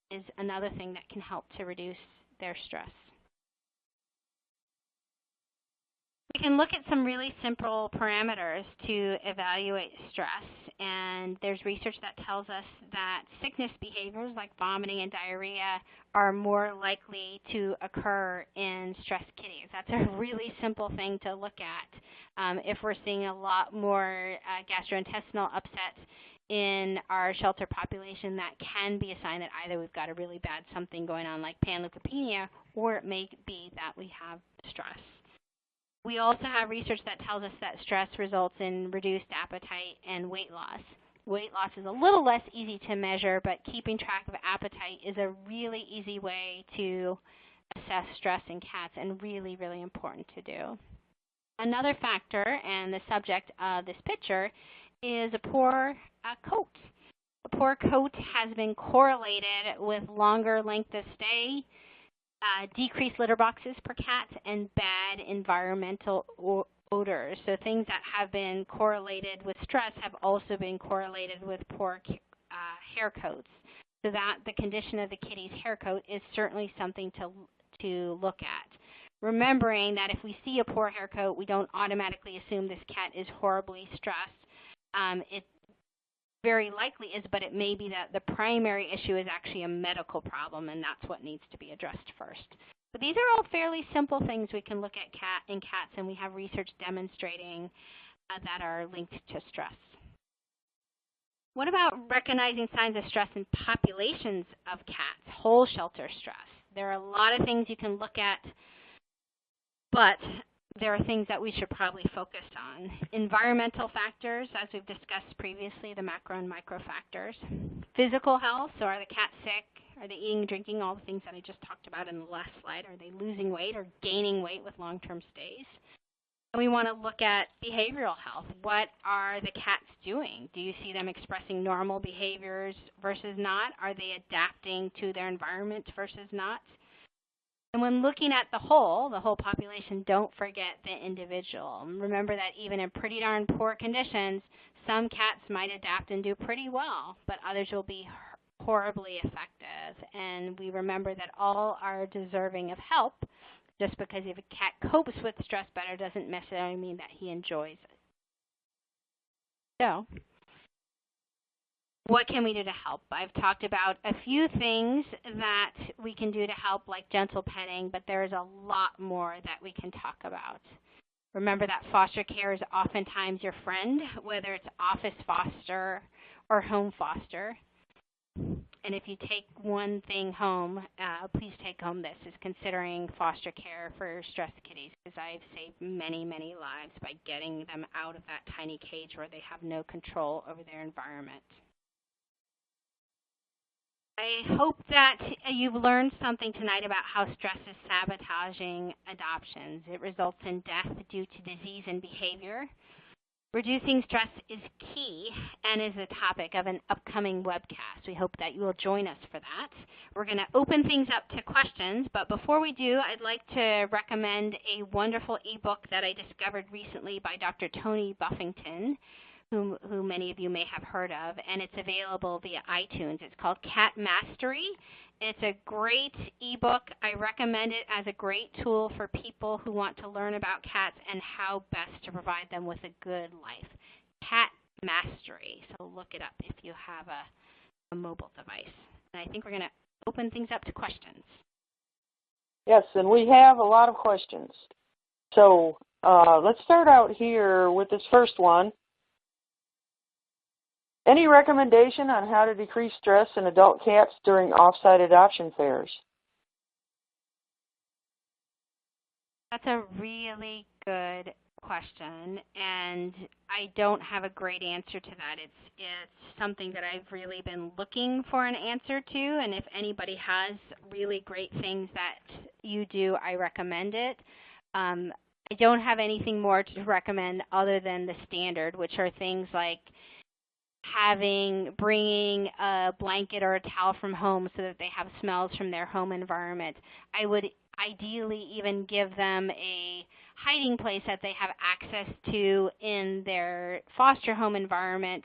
is another thing that can help to reduce their stress. We can look at some really simple parameters to evaluate stress, and there's research that tells us that sickness behaviors like vomiting and diarrhea are more likely to occur in stressed kitties. That's a really simple thing to look at. If we're seeing a lot more gastrointestinal upsets in our shelter population, that can be a sign that either we've got a really bad something going on like panleukopenia, or it may be that we have stress. We also have research that tells us that stress results in reduced appetite and weight loss. Weight loss is a little less easy to measure, but keeping track of appetite is a really easy way to assess stress in cats, and really, really important to do. Another factor, and the subject of this picture, is a poor coat. A poor coat has been correlated with longer length of stay, decreased litter boxes per cat, and bad environmental odors. So things that have been correlated with stress have also been correlated with poor hair coats. So that the condition of the kitty's hair coat is certainly something to look at. Remembering that if we see a poor hair coat, we don't automatically assume this cat is horribly stressed. It very likely is, but it may be that the primary issue is actually a medical problem, and that's what needs to be addressed first. But these are all fairly simple things we can look at in cats, and we have research demonstrating that are linked to stress. What about recognizing signs of stress in populations of cats, whole shelter stress? There are a lot of things you can look at, but there are things that we should probably focus on. Environmental factors, as we've discussed previously, the macro and micro factors. Physical health, so are the cats sick? Are they eating, drinking, all the things that I just talked about in the last slide? Are they losing weight or gaining weight with long-term stays? And we want to look at behavioral health. What are the cats doing? Do you see them expressing normal behaviors versus not? Are they adapting to their environment versus not? And when looking at the whole population, don't forget the individual. Remember that even in pretty darn poor conditions, some cats might adapt and do pretty well, but others will be horribly effective. And we remember that all are deserving of help. Just because if a cat copes with stress better doesn't necessarily mean that he enjoys it. So, what can we do to help? I've talked about a few things that we can do to help, like gentle petting, but there is a lot more that we can talk about. Remember that foster care is oftentimes your friend, whether it's office foster or home foster. And if you take one thing home, please take home this, is considering foster care for stressed kitties, because I've saved many, many lives by getting them out of that tiny cage where they have no control over their environment. I hope that you've learned something tonight about how stress is sabotaging adoptions. It results in death due to disease and behavior. Reducing stress is key and is the topic of an upcoming webcast. We hope that you will join us for that. We're going to open things up to questions, but before we do, I'd like to recommend a wonderful ebook that I discovered recently by Dr. Tony Buffington, who many of you may have heard of, and it's available via iTunes. It's called Cat Mastery. It's a great ebook. I recommend it as a great tool for people who want to learn about cats and how best to provide them with a good life. Cat Mastery. So look it up if you have a mobile device. And I think we're going to open things up to questions. Yes, and we have a lot of questions. So let's start out here with this first one. Any recommendation on how to decrease stress in adult cats during off-site adoption fairs? That's a really good question, and I don't have a great answer to that. It's something that I've really been looking for an answer to, and if anybody has really great things that you do, I recommend it. I don't have anything more to recommend other than the standard, which are things like bringing a blanket or a towel from home so that they have smells from their home environment. I would ideally even give them a hiding place that they have access to in their foster home environment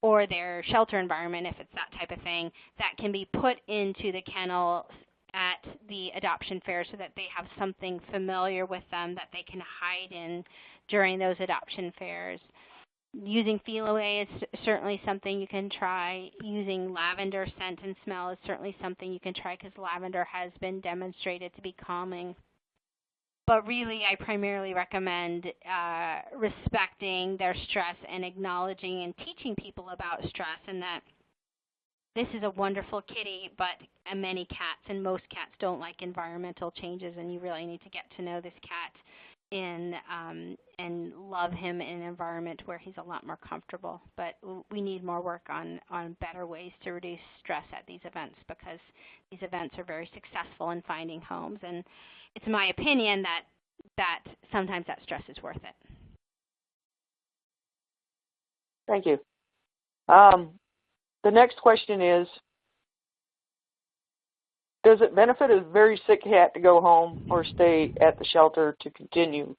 or their shelter environment, if it's that type of thing, that can be put into the kennel at the adoption fair so that they have something familiar with them that they can hide in during those adoption fairs. Using feel-away is certainly something you can try. Using lavender scent and smell is certainly something you can try because lavender has been demonstrated to be calming. But really, I primarily recommend respecting their stress and acknowledging and teaching people about stress, and that this is a wonderful kitty, but many cats and most cats don't like environmental changes, and you really need to get to know this cat and love him in an environment where he's a lot more comfortable. But we need more work on better ways to reduce stress at these events, because these events are very successful in finding homes, and it's my opinion that sometimes that stress is worth it. Thank you. The next question is, does it benefit a very sick cat to go home or stay at the shelter to continue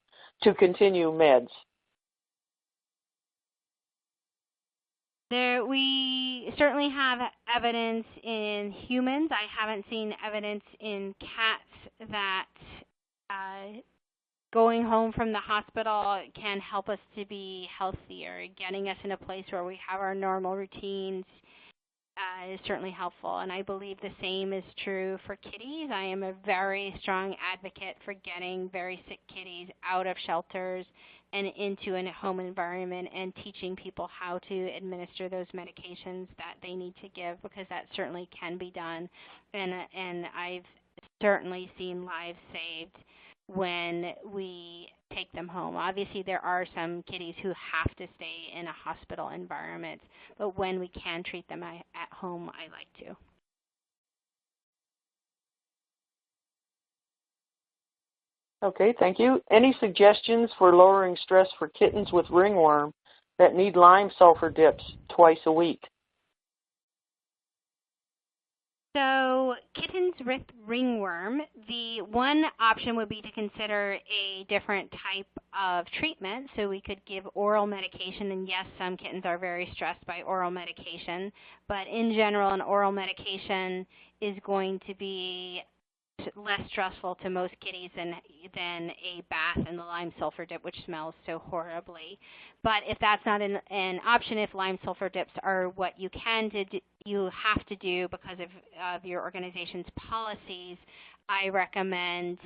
meds? We certainly have evidence in humans. I haven't seen evidence in cats that going home from the hospital can help us to be healthier. Getting us in a place where we have our normal routines is certainly helpful, and I believe the same is true for kitties. I am a very strong advocate for getting very sick kitties out of shelters and into a home environment and teaching people how to administer those medications that they need to give, because that certainly can be done, and I've certainly seen lives saved when we take them home. Obviously, there are some kitties who have to stay in a hospital environment, but when we can treat them at home, I like to. Okay, thank you. Any suggestions for lowering stress for kittens with ringworm that need lime sulfur dips twice a week? So kittens with ringworm, the one option would be to consider a different type of treatment. So we could give oral medication, and yes, some kittens are very stressed by oral medication, but in general, an oral medication is going to be less stressful to most kitties than a bath in the lime sulfur dip, which smells so horribly. But if that's not an option, if lime sulfur dips are what you have to do because of your organization's policies, I recommend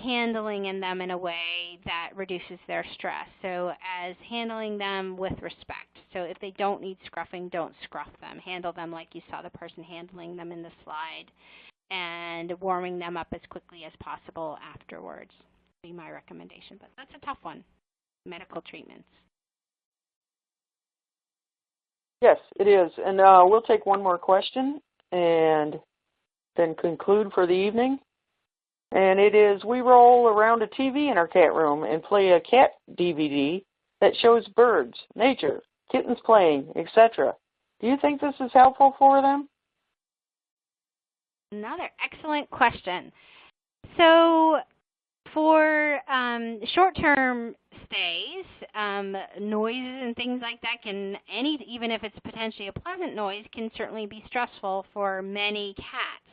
handling them in a way that reduces their stress. So as handling them with respect. So if they don't need scruffing, don't scruff them. Handle them like you saw the person handling them in the slide, and warming them up as quickly as possible afterwards would be my recommendation. But that's a tough one, medical treatments. Yes, it is. And we'll take one more question and then conclude for the evening. And it is, we roll around a TV in our cat room and play a cat DVD that shows birds, nature, kittens playing, etc. Do you think this is helpful for them? Another excellent question. So for short-term stays, noises and things like that even if it's potentially a pleasant noise, can certainly be stressful for many cats.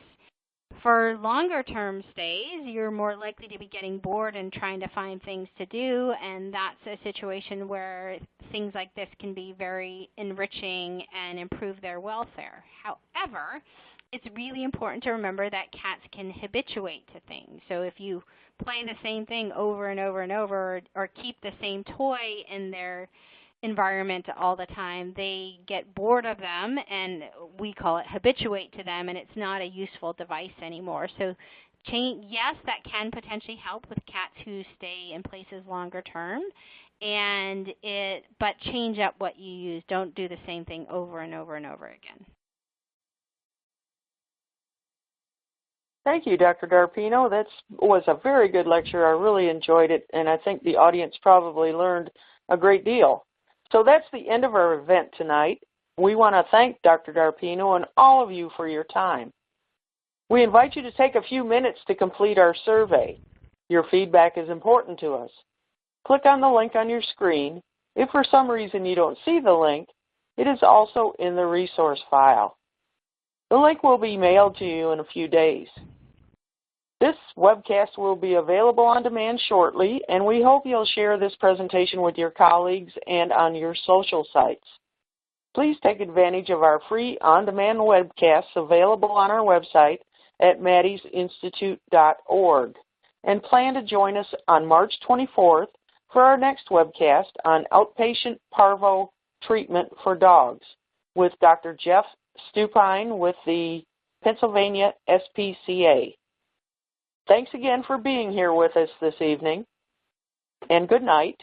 For longer-term stays, you're more likely to be getting bored and trying to find things to do, and that's a situation where things like this can be very enriching and improve their welfare. However, it's really important to remember that cats can habituate to things. So if you play the same thing over and over and over, or keep the same toy in their environment all the time, they get bored of them, and we call it habituate to them, and it's not a useful device anymore. So yes, that can potentially help with cats who stay in places longer term, but change up what you use. Don't do the same thing over and over and over again. Thank you, Dr. D'Arpino. That was a very good lecture. I really enjoyed it, and I think the audience probably learned a great deal. So that's the end of our event tonight. We want to thank Dr. D'Arpino and all of you for your time. We invite you to take a few minutes to complete our survey. Your feedback is important to us. Click on the link on your screen. If for some reason you don't see the link, it is also in the resource file. The link will be mailed to you in a few days. This webcast will be available on demand shortly, and we hope you'll share this presentation with your colleagues and on your social sites. Please take advantage of our free on-demand webcasts available on our website at maddiesinstitute.org. and plan to join us on March 24th for our next webcast on outpatient parvo treatment for dogs with Dr. Jeff Stupine with the Pennsylvania SPCA. Thanks again for being here with us this evening, and good night.